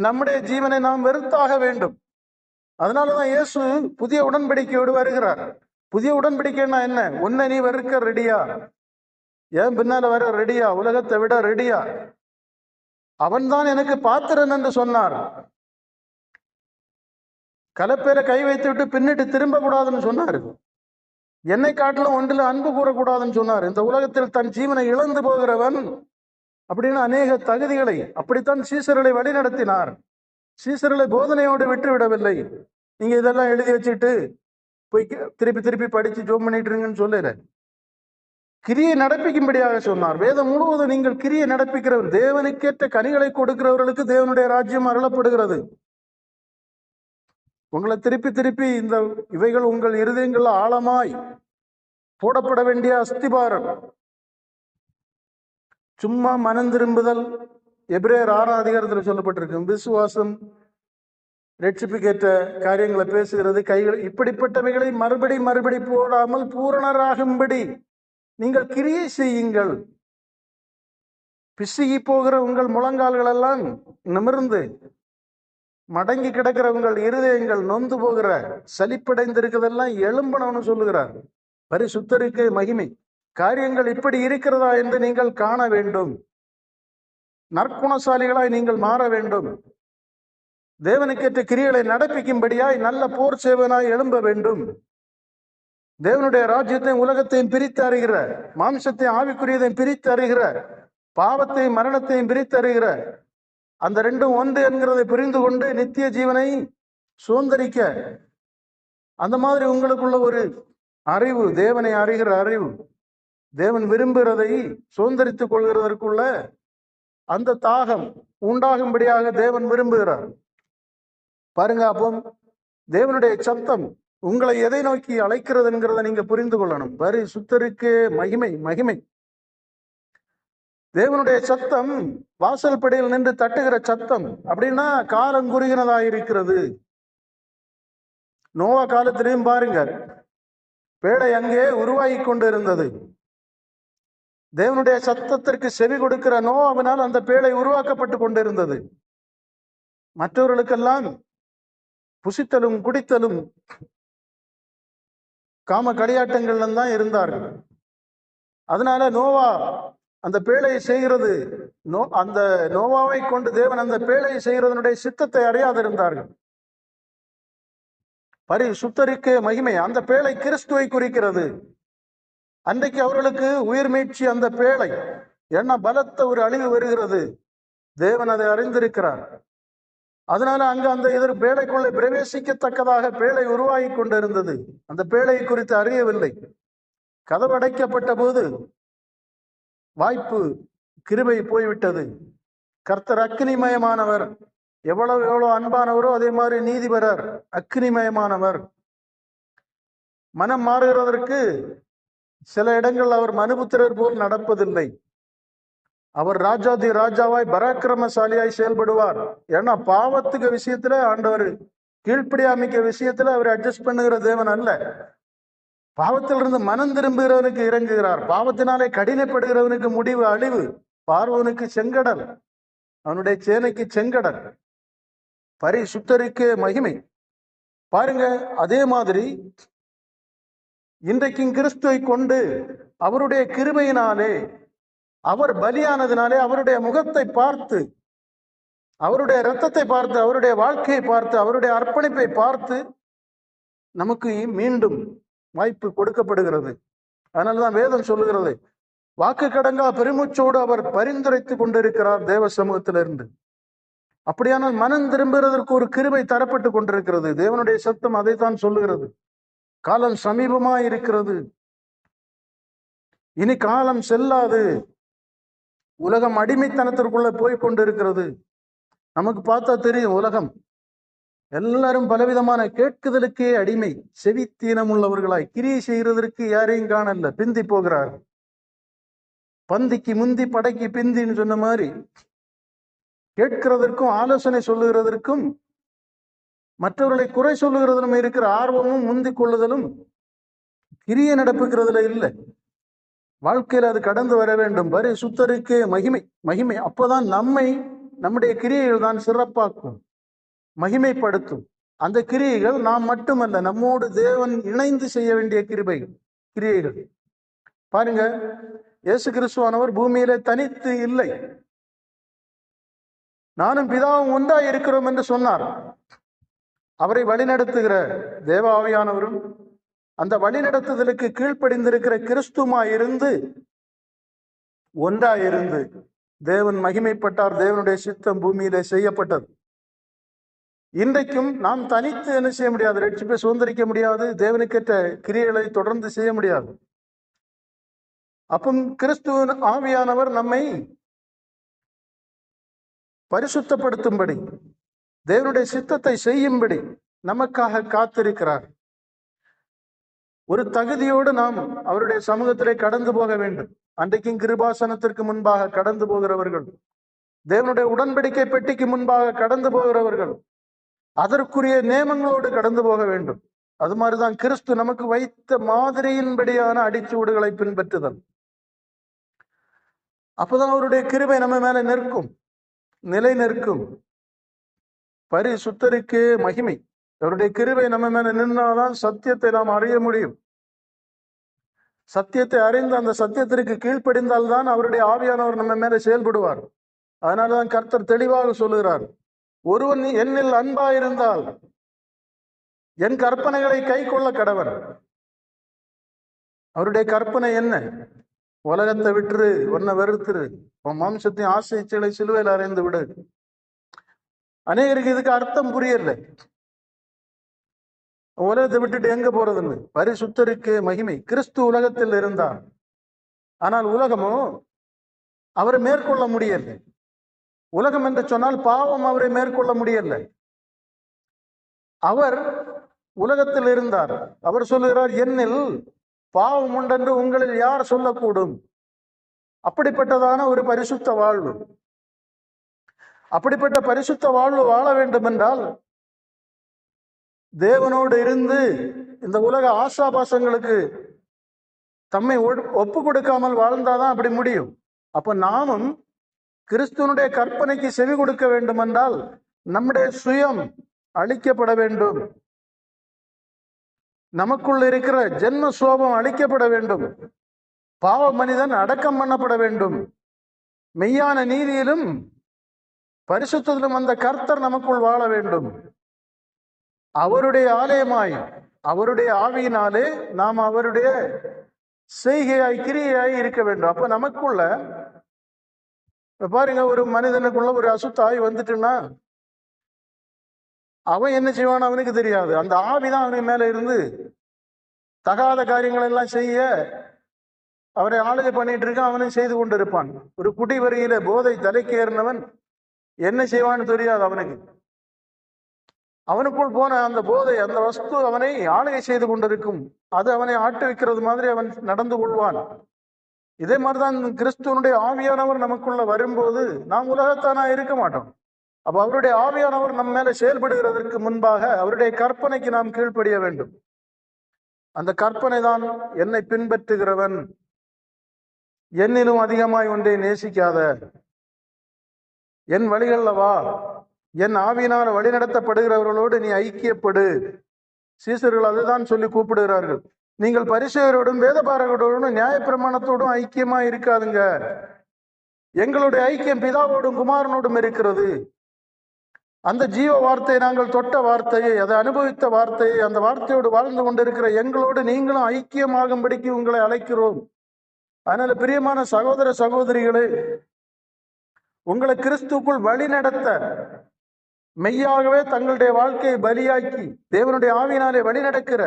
நம்முடைய ஜீவனை நாம் வெறுத்தாக வேண்டும். அதனாலதான் இயேசு புதிய உடன்படிக்கையோடு வருகிறார். புதிய உடன்படிக்கைன்னா என்ன? உன்னை நீ வெறுக்க ரெடியா? ஏன் பின்னால வர ரெடியா? உலகத்தை விட ரெடியா? அவன்தான் எனக்கு பாத்திரன் என்று சொன்னார். கலப்பேர கை வைத்து விட்டு பின்னிட்டு திரும்ப கூடாதுன்னு சொன்னார். என்னை காட்டிலும் ஒன்றில் அன்பு கூறக்கூடாதுன்னு சொன்னார். இந்த உலகத்தில் தன் ஜீவனை இழந்து போகிறவன் அப்படின்னு அநேக தகுதிகளை, அப்படித்தான் சீசர்களை வழி நடத்தினார். சீசர்களை போதனையோடு விட்டு விடவில்லை. நீங்க இதெல்லாம் எழுதி வச்சுட்டு போய் திருப்பி திருப்பி படிச்சு ஜோம் பண்ணிட்டு இருங்கன்னு சொல்லல. கிரியை நடப்பிக்கும்படியாக சொன்னார். வேதம் முழுவதும் நீங்கள் கிரியை நடப்பிக்கிறவர், தேவனுக்கேற்ற கனிகளை கொடுக்கிறவர்களுக்கு தேவனுடைய ராஜ்யம் அருளப்படுகிறது. உங்களை திருப்பி திருப்பி இந்த இவைகள் உங்கள் இருதயங்கள் ஆழமாய் போடப்பட வேண்டிய அஸ்திபாரம். சும்மா மனம் திரும்புதல் எபிரேயர் 6ஆம் அதிகாரத்தில் சொல்லப்பட்டிருக்கு. விசுவாசம், ரட்சிப்புக்கேற்ற காரியங்களை பேசுகிறது, கைகள், இப்படிப்பட்டவைகளை மறுபடி போடாமல் பூரணராகும்படி நீங்கள் கிரியை செய்யுங்கள். பிசுகி போகிற உங்கள் முழங்கால்கள் எல்லாம் நிமிர்ந்து, மடங்கி கிடக்கிற உங்கள் இருதயங்கள் நொந்து போகிற சலிப்படைந்திருக்கிறதெல்லாம் எழும்பணும்னு சொல்லுகிறார். பரிசுத்தருக்கு மகிமை. காரியங்கள் இப்படி இருக்கிறதா என்று நீங்கள் காண வேண்டும். நற்குணசாலிகளாய் நீங்கள் மாற வேண்டும். தேவனுக்கேற்ற கிரியைகளை நடப்பிக்கும்படியாய் நல்ல போர் சேவனாய் எழும்ப வேண்டும். தேவனுடைய ராஜ்யத்தையும் உலகத்தையும் பிரித்து அறிகிற, மாம்சத்தையும் ஆவிக்குரியதையும் பிரித்து அறிகிற, பாவத்தையும் மரணத்தையும் பிரித்து அறிகிற, அந்த ரெண்டும் ஒன்று என்கிறதை புரிந்து கொண்டு நித்திய ஜீவனை சுதந்திரிக்க, அந்த மாதிரி உங்களுக்குள்ள ஒரு அறிவு, தேவனை அறிகிற அறிவு, தேவன் விரும்புகிறதை சுதந்திரித்துக் கொள்கிறதற்குள்ள அந்த தாகம் உண்டாகும்படியாக தேவன் விரும்புகிறார். பாருங்க, அப்போ தேவனுடைய சத்தம் உங்களை எதை நோக்கி அழைக்கிறது என்கிறத நீங்க புரிந்து கொள்ளணும். பரிசுத்தருக்கு மகிமை. மகிமை. தேவனுடைய சத்தம் வாசல் படியில் நின்று தட்டுகிற சத்தம் அப்படின்னா காலம் குறுகினதா இருக்கிறது. நோவா காலத்திலையும் பாருங்க, பேழை அங்கே உருவாகி கொண்டு இருந்தது. தேவனுடைய சத்தத்திற்கு செவி கொடுக்கிற நோவாவினால் அந்த பேழை உருவாக்கப்பட்டு கொண்டிருந்தது. மற்றவர்களுக்கெல்லாம் புசித்தலும் குடித்தலும் காம களியாட்டங்கள்ல தான் இருந்தார்கள். அதனால நோவா அந்த பேழையை செய்கிறது, அந்த நோவாவை கொண்டு தேவன் அந்த பேழையை செய்கிறதனுடைய சித்தத்தை அறியாதிருந்தார்கள். பரிசுத்தருக்கு மகிமை. அந்த பேழை கிறிஸ்துவை குறிக்கிறது. அன்றைக்கு அவர்களுக்கு உயிர் மீட்சி அந்த பேழை. ஏன்னா பலத்த ஒரு அழிவு வருகிறது, தேவன் அதை அறிந்திருக்கிறார். அதனால அங்க அந்த எதிர் பேழைக்குள்ளே பிரவேசிக்கத்தக்கதாக பேழை உருவாகி கொண்டிருந்தது. அந்த பேழையை குறித்து அறியவில்லை. கதவு அடைக்கப்பட்ட போது வாய்ப்பு, கிருபை போய்விட்டது. கர்த்தர் அக்கினிமயமானவர். எவ்வளவு எவ்வளவு அன்பானவரோ அதே மாதிரி நீதிபரர், அக்னிமயமானவர். மனம் மாறுகிறதற்கு சில இடங்கள் அவர் மனுபுத்திரர் போல் நடப்பதில்லை. அவர் ராஜாதி ராஜாவாய் பராக்கிரமசாலியாய் செயல்படுவார். ஏன்னா பாவத்துக்கு விஷயத்துல ஆண்டவர் கீழ்ப்படியாமிக்க விஷயத்துல அவர் அட்ஜஸ்ட் பண்ணுகிற தேவன் அல்ல. பாவத்திலிருந்து மனம் திரும்புகிறவனுக்கு இறங்குகிறார். பாவத்தினாலே கடினப்படுகிறவனுக்கு முடிவு அழிவு. பார்வனுக்கு செங்கடல், அவனுடைய சேனைக்கு செங்கடல். பரிசுத்தருக்கு மகிமை. பாருங்க, அதே மாதிரி இன்றைக்கும் கிறிஸ்துவை கொண்டு அவருடைய கிருபையினாலே, அவர் பலியானதினாலே, அவருடைய முகத்தை பார்த்து, அவருடைய இரத்தத்தை பார்த்து, அவருடைய வாழ்க்கையை பார்த்து, அவருடைய அர்ப்பணிப்பை பார்த்து நமக்கு மீண்டும் வாய்ப்பு கொடுக்கப்படுகிறது. அதனால்தான் வேதம் சொல்லுகிறது, வாக்கு கடங்கா பெருமூச்சோடு அவர் பரிந்துரைத்து கொண்டிருக்கிறார் தேவ சமூகத்திலிருந்து. அப்படியானால் மனம் திரும்புவதற்கு ஒரு கிருபை தரப்பட்டு கொண்டிருக்கிறது. தேவனுடைய சத்தம் அதைத்தான் சொல்லுகிறது. காலம் சமீபமாய் இருக்கிறது, இனி காலம் செல்லாது. உலகம் அடிமைத்தனத்திற்குள்ள போய் கொண்டிருக்கிறது. நமக்கு பார்த்தா தெரியும், உலகம் எல்லாரும் பலவிதமான கேட்குதலுக்கே அடிமை, செவித்தீனம் உள்ளவர்களாய் கிரியை செய்கிறதற்கு யாரையும் காணல, பிந்தி போகிறார். பந்திக்கு முந்தி படைக்கு பிந்தின்னு சொன்ன மாதிரி கேட்கிறதற்கும் ஆலோசனை சொல்லுகிறதற்கும் மற்றவர்களை குறை சொல்லுகிறதிலும் இருக்கிற ஆர்வமும் முந்திக் கொள்ளுதலும் கிரியை நடப்புகிறதுல இல்லை. வாழ்க்கையில் அது கடந்து வர வேண்டும். பரிசுத்தருக்கே மகிமை. மகிமை அப்பதான் நம்முடைய கிரியைகள் தான் சிறப்பாக்கும், மகிமைப்படுத்தும். அந்த கிரியைகள் நாம் மட்டுமல்ல, நம்மோடு தேவன் இணைந்து செய்ய வேண்டிய கிரியைகள். பாருங்க, இயேசு கிறிஸ்துவானவர் பூமியிலே தனித்து இல்லை. நானும் பிதாவும் ஒன்றாய் இருக்கிறோம் என்று சொன்னார். அவரை வழிநடத்துகிற தேவ ஆவியானவரும் அந்த வழிநடத்துதலுக்கு கீழ்ப்படிந்திருக்கிற கிறிஸ்துமாயிருந்து ஒன்றாயிருந்து தேவன் மகிமைப்பட்டார். தேவனுடைய சித்தம் பூமியிலே செய்யப்பட்டது. இன்றைக்கும் நாம் தனித்து என்ன செய்ய முடியாது, ரட்சிப்பை சுதந்திரிக்க முடியாது, தேவனுக்கேற்ற கிரியைகளை தொடர்ந்து செய்ய முடியாது. அப்போ கிறிஸ்துவின் ஆவியானவர் நம்மை பரிசுத்தப்படுத்தும்படி, தேவனுடைய சித்தத்தை செய்யும்படி நமக்காக காத்திருக்கிறார். ஒரு தகுதியோடு நாம் அவருடைய சமூகத்திலே கடந்து போக வேண்டும். அன்றைக்கும் கிருபாசனத்திற்கு முன்பாக கடந்து போகிறவர்கள், தேவனுடைய உடன்படிக்கை பெட்டிக்கு முன்பாக கடந்து போகிறவர்கள் அதற்குரிய நியமங்களோடு கடந்து போக வேண்டும். அது மாதிரிதான் கிறிஸ்து நமக்கு வைத்த மாதிரியின்படியான அடிச்சுவடுகளை பின்பற்றுதல். அப்பதான் அவருடைய கிருபை நம்ம மேல நிற்கும், நிலை நிற்கும். பரிசுத்தருக்கே மகிமை. அவருடைய கிருபை நம்ம மேல நின்றாதான் சத்தியத்தை நாம் அறிய முடியும். சத்தியத்தை அறிந்து அந்த சத்தியத்திற்கு கீழ்ப்படிந்தால்தான் அவருடைய ஆவியானவர் நம்ம மேல செயல்படுவார். அதனாலதான் கர்த்தர் தெளிவாக சொல்லுகிறார், ஒருவன் என்னில் அன்பாயிருந்தால் என் கற்பனைகளை கை கொள்ள கடவன். அவருடைய கற்பனை என்ன? உலகத்தை விட்டுரு, ஒன்ன வெறுத்துரு, உன் மாம்சத்தின் ஆசைச்சலை சிலுவையில் அறைந்து விடு. அநேகருக்கு இதுக்கு அர்த்தம் புரியல. உலகத்தை விட்டுட்டு எங்க போறதுன்னு. பரிசுத்தருக்கு மகிமை. கிறிஸ்து உலகத்தில் இருந்தார், ஆனால் உலகமோ அவரை மேற்கொள்ள முடியல. உலகம் என்று சொன்னால் பாவம் அவரை மேற்கொள்ள முடியல. அவர் உலகத்தில் இருந்தார். அவர் சொல்லுகிறார், என்னில் பாவம் உண்டென்று உங்களில் யார் சொல்லக்கூடும்? அப்படிப்பட்டதான ஒரு பரிசுத்த வாழ்வு, அப்படிப்பட்ட பரிசுத்த வாழ்வு வாழ வேண்டும் என்றால் தேவனோடு இருந்து இந்த உலக ஆசாபாசங்களுக்கு தம்மை ஒப்பு கொடுக்காமல் வாழ்ந்தாதான் அப்படி முடியும். அப்ப நாமும் கிறிஸ்துவனுடைய கற்பனைக்கு செவி கொடுக்க வேண்டும் என்றால் நம்முடைய சுயம் அழிக்கப்பட வேண்டும். நமக்குள் இருக்கிற ஜென்ம சுவாபம் அழிக்கப்பட வேண்டும். பாவ மனிதன் அடக்கம் பண்ணப்பட வேண்டும். மெய்யான நீதியிலும் பரிசுத்தத்திலும் அந்த கர்த்தர் நமக்குள் வாழ வேண்டும். அவருடைய ஆலயமாய், அவருடைய ஆவியினாலே நாம் அவருடைய செய்கையாய், கிரியையாய் இருக்க வேண்டும். அப்ப நமக்குள்ள பாருங்க, ஒரு மனிதனுக்குள்ள ஒரு அசுத்தாய் வந்துட்டுன்னா அவன் என்ன செய்வான் அவனுக்கு தெரியாது. அந்த ஆவிதான் அவனுக்கு மேல இருந்து தகாத காரியங்கள் எல்லாம் செய்ய அவரை ஆளுகை பண்ணிட்டு இருக்கான், அவனை செய்து கொண்டிருப்பான். ஒரு குடி வரியில போதை தலைக்கேறினவன் என்ன செய்வான்னு தெரியாது அவனுக்கு. அவனுக்குள் போன அந்த போதை, அந்த வஸ்து அவனை ஆளுகை செய்து கொண்டிருக்கும். அது அவனை ஆட்டுவிக்கிறது மாதிரி அவன் நடந்து கொள்வான். இதே மாதிரிதான் கிறிஸ்துவனுடைய ஆவியானவர் நமக்குள்ள வரும்போது நாம் உலகத்தானா இருக்க மாட்டோம். அப்ப அவருடைய ஆவியானவர் நம்ம மேல செயல்படுகிறதற்கு முன்பாக அவருடைய கற்பனைக்கு நாம் கீழ்ப்படிய வேண்டும். அந்த கற்பனை தான், என்னை பின்பற்றுகிறவன் என்னிலும் அதிகமாய் ஒன்றை நேசிக்காத, என் வழிகள்ல வா, என் ஆவியினால் வழிநடத்தப்படுகிறவர்களோடு நீ ஐக்கியப்படு. சீசர்கள் அதுதான் சொல்லி கூப்பிடுகிறார்கள். நீங்கள் பரிசேயரோடும் வேதபாரகரோடும் நியாயப்பிரமாணத்தோடும் ஐக்கியமா இருக்காதுங்க. எங்களுடைய ஐக்கியம் பிதாவோடும் குமாரனோடும் இருக்கிறது. அந்த ஜீவ வார்த்தையை, நாங்கள் தொட்ட வார்த்தையை, அதை அனுபவித்த வார்த்தையை, அந்த வார்த்தையோடு வாழ்ந்து கொண்டிருக்கிற எங்களோடு நீங்களும் ஐக்கியமாகும்படிக்கு உங்களை அழைக்கிறோம். அதனால பிரியமான சகோதர சகோதரிகளே, உங்களை கிறிஸ்துக்குள் வழி நடத்த, மெய்யாகவே தங்களுடைய வாழ்க்கையை பலியாக்கி தேவனுடைய ஆவியினாலே வழி நடக்கிற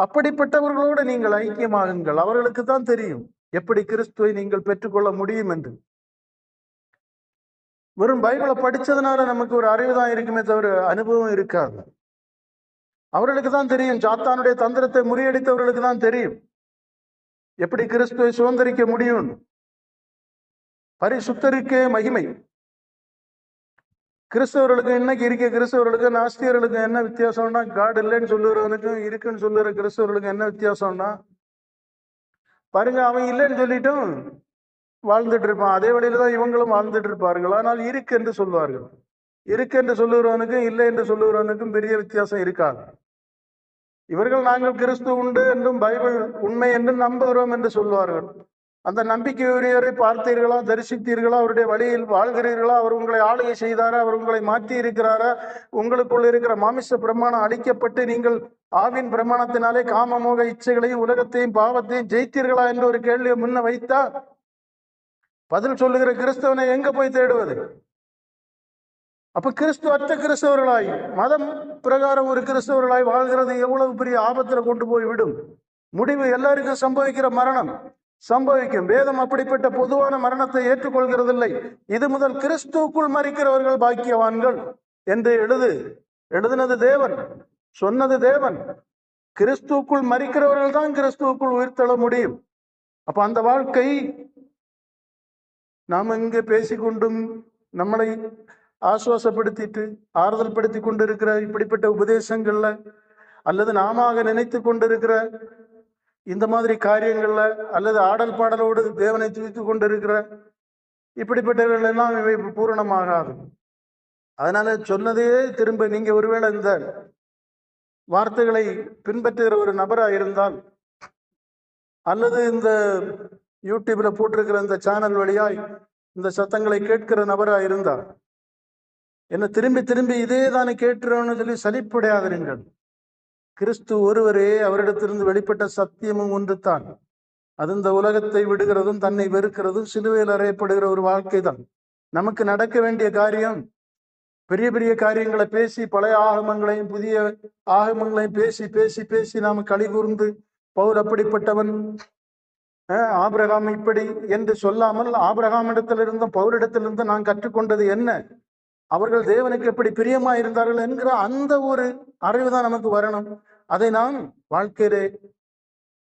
அப்படிப்பட்டவர்களோடு நீங்கள் ஐக்கியமாகுங்கள். அவர்களுக்கு தான் தெரியும் எப்படி கிறிஸ்துவை நீங்கள் பெற்றுக்கொள்ள முடியும் என்று. வெறும் பைபிளை படிச்சதுனால நமக்கு ஒரு அறிவு தான் இருக்குமே தவிர அனுபவம் இருக்காது. அவர்களுக்கு தான் தெரியும், சாத்தானுடைய தந்திரத்தை முறியடித்தவர்களுக்கு தான் தெரியும் எப்படி கிறிஸ்துவை சுதந்திரிக்க முடியும். பரிசுத்தருக்கே மகிமை. கிறிஸ்தவர்களுக்கு இன்னைக்கு இருக்க கிறிஸ்தவர்களுக்கு நாஸ்தியர்களுக்கு என்ன வித்தியாசம்னா, காட் இல்லைன்னு சொல்லுறவனுக்கும் இருக்குன்னு சொல்லுற கிறிஸ்தவர்களுக்கு என்ன வித்தியாசம்னா, பாருங்க, அவன் இல்லைன்னு சொல்லிட்டும் வாழ்ந்துட்டு இருப்பான். அதே வழியில தான் இவங்களும் வாழ்ந்துட்டு இருப்பார்கள். ஆனால் இருக்கு என்று சொல்வார்கள். இருக்கு என்று சொல்லுகிறவனுக்கும் இல்லை என்று சொல்லுகிறவனுக்கும் பெரிய வித்தியாசம் இருக்காது. இவர்கள் நாங்கள் கிறிஸ்து உண்டு என்றும் பைபிள் உண்மை என்றும் நம்புகிறோம் என்று சொல்வார்கள். அந்த நம்பிக்கையுரியவரை பார்த்தீர்களா, தரிசித்தீர்களா, அவருடைய வழியில் வாழ்கிறீர்களா, அவர் உங்களை ஆளுகை செய்தாரா, அவர் உங்களை மாற்றி இருக்கிறாரா, உங்களுக்குள் இருக்கிற மாமிச பிரமாணம் அழிக்கப்பட்டு நீங்கள் ஆவின் பிரமாணத்தினாலே காமமோக இச்சைகளையும் உலகத்தையும் பாவத்தையும் ஜெயித்தீர்களா என்று ஒரு கேள்வியை முன்ன வைத்தா பதில் சொல்லுகிற கிறிஸ்தவனை எங்க போய் தேடுவது? அப்ப கிறிஸ்துவற்ற கிறிஸ்தவர்களாய், மதம் பிரகாரம் ஒரு கிறிஸ்தவர்களாய் வாழ்கிறது எவ்வளவு பெரிய ஆபத்துல கொண்டு போய் விடும். முடிவு எல்லாருக்கும் சம்பவிக்கிற மரணம் சம்பவிக்கும். வேதம் அப்படிப்பட்ட பொதுவான மரணத்தை ஏற்றுக்கொள்கிறதில்லை. இது முதல் கிறிஸ்துவுக்குள் மரிக்கிறவர்கள் பாக்கியவான்கள் என்று எழுதினது தேவன், சொன்னது தேவன். கிறிஸ்துவுக்குள் மரிக்கிறவர்கள் தான் கிறிஸ்துவுக்குள் உயிர்த்தெழ முடியும். அப்ப அந்த வாழ்க்கை நாம் இங்கே பேசிக்கொண்டும் நம்மளை ஆசுவாசப்படுத்திட்டு ஆறுதல் படுத்தி கொண்டிருக்கிற இப்படிப்பட்ட உபதேசங்கள்ல, அல்லது நாம நினைத்து கொண்டிருக்கிற இந்த மாதிரி காரியங்கள்ல, அல்லது ஆடல் பாடலோடு தேவனை துதித்து கொண்டிருக்கிற இப்படிப்பட்டவர்கள் எல்லாம் இவை பூரணமாகாது. அதனால சொன்னதையே திரும்ப நீங்க ஒருவேளை இந்த வார்த்தைகளை பின்பற்றுகிற ஒரு நபராக இருந்தால், அல்லது இந்த யூடியூப்ல போட்டிருக்கிற இந்த சேனல் வழியாய் இந்த சத்தங்களை கேட்கிற நபராக இருந்தால், என்ன திரும்பி திரும்பி இதே தானே கேட்டுறோன்னு சொல்லி சலிப்படையாதிருங்கள். கிறிஸ்து ஒருவரே, அவரிடத்திலிருந்து வெளிப்பட்ட சத்தியமும் ஒன்று தான். அது இந்த உலகத்தை விடுகிறதும் தன்னை வெறுக்கிறதும் சிலுவையில் அறையப்படுகிற ஒரு வாழ்க்கை தான். நமக்கு நடக்க வேண்டிய காரியம் பெரிய பெரிய காரியங்களை பேசி, பழைய ஆகமங்களையும் புதிய ஆகமங்களையும் பேசி பேசி பேசி நாம களி கூர்ந்து, பவுல் அப்படிப்பட்டவன், ஆபிரகாம் இப்படி என்று சொல்லாமல், ஆபிரகாம் இடத்திலிருந்தும் பவுலிடத்திலிருந்தும் நான் கற்றுக்கொண்டது என்ன, அவர்கள் தேவனுக்கு எப்படி பிரியமா இருந்தார்கள் என்கிற அந்த ஒரு அறிவு தான் நமக்கு வரணும். அதை நாம் வாழ்க்கையிலே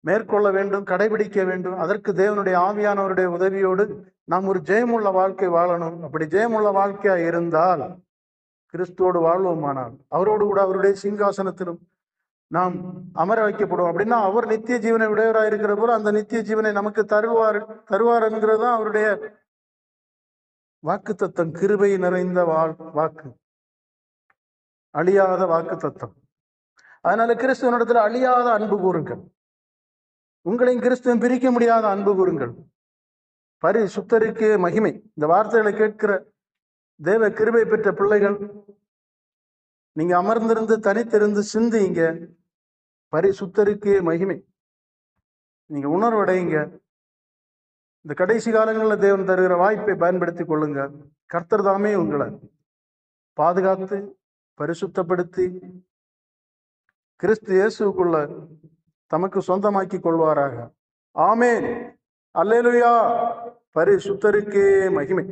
மேற்கொள்ள வேண்டும், கடைபிடிக்க வேண்டும். அதற்கு தேவனுடைய ஆவியானவருடைய உதவியோடு நாம் ஒரு ஜெயமுள்ள வாழ்க்கை வாழணும். அப்படி ஜெயமுள்ள வாழ்க்கையா இருந்தால், கிறிஸ்துவோடு வாழ்வோமானால், அவரோடு கூட அவருடைய சிங்காசனத்திலும் நாம் அமர வைக்கப்படுவோம். அப்படின்னா அவர் நித்திய ஜீவனை உடையவராக இருக்கிற போல அந்த நித்திய ஜீவனை நமக்கு தருவார் என்கிறது தான் அவருடைய வாக்கு தத்தம். கிருபை நிறைந்த வாக்கு, அழியாத வாக்கு தத்தம். அதனால கிறிஸ்துவனிடத்துல அழியாத அன்பு கூறுங்கள். உங்களையும் கிறிஸ்துவன் பிரிக்க முடியாத அன்பு கூறுங்கள். பரிசுத்தருக்கே மகிமை. இந்த வார்த்தைகளை கேட்கிற தேவ கிருபை பெற்ற பிள்ளைகள், நீங்க அமர்ந்திருந்து தனித்திருந்து சிந்திங்க. பரிசுத்தருக்கே மகிமை. நீங்க உணர்வடைங்க. இந்த கடைசி காலங்களில் தேவன் தருகிற வாய்ப்பை பயன்படுத்தி கொள்ளுங்க. கர்த்தர் தாமே உங்களை பாதுகாத்து பரிசுத்தப்படுத்தி கிறிஸ்து இயேசுக்குள்ள தமக்கு சொந்தமாக்கி கொள்வாராக. ஆமேன். அல்லேலூயா. பரிசுத்தருக்கே மகிமை.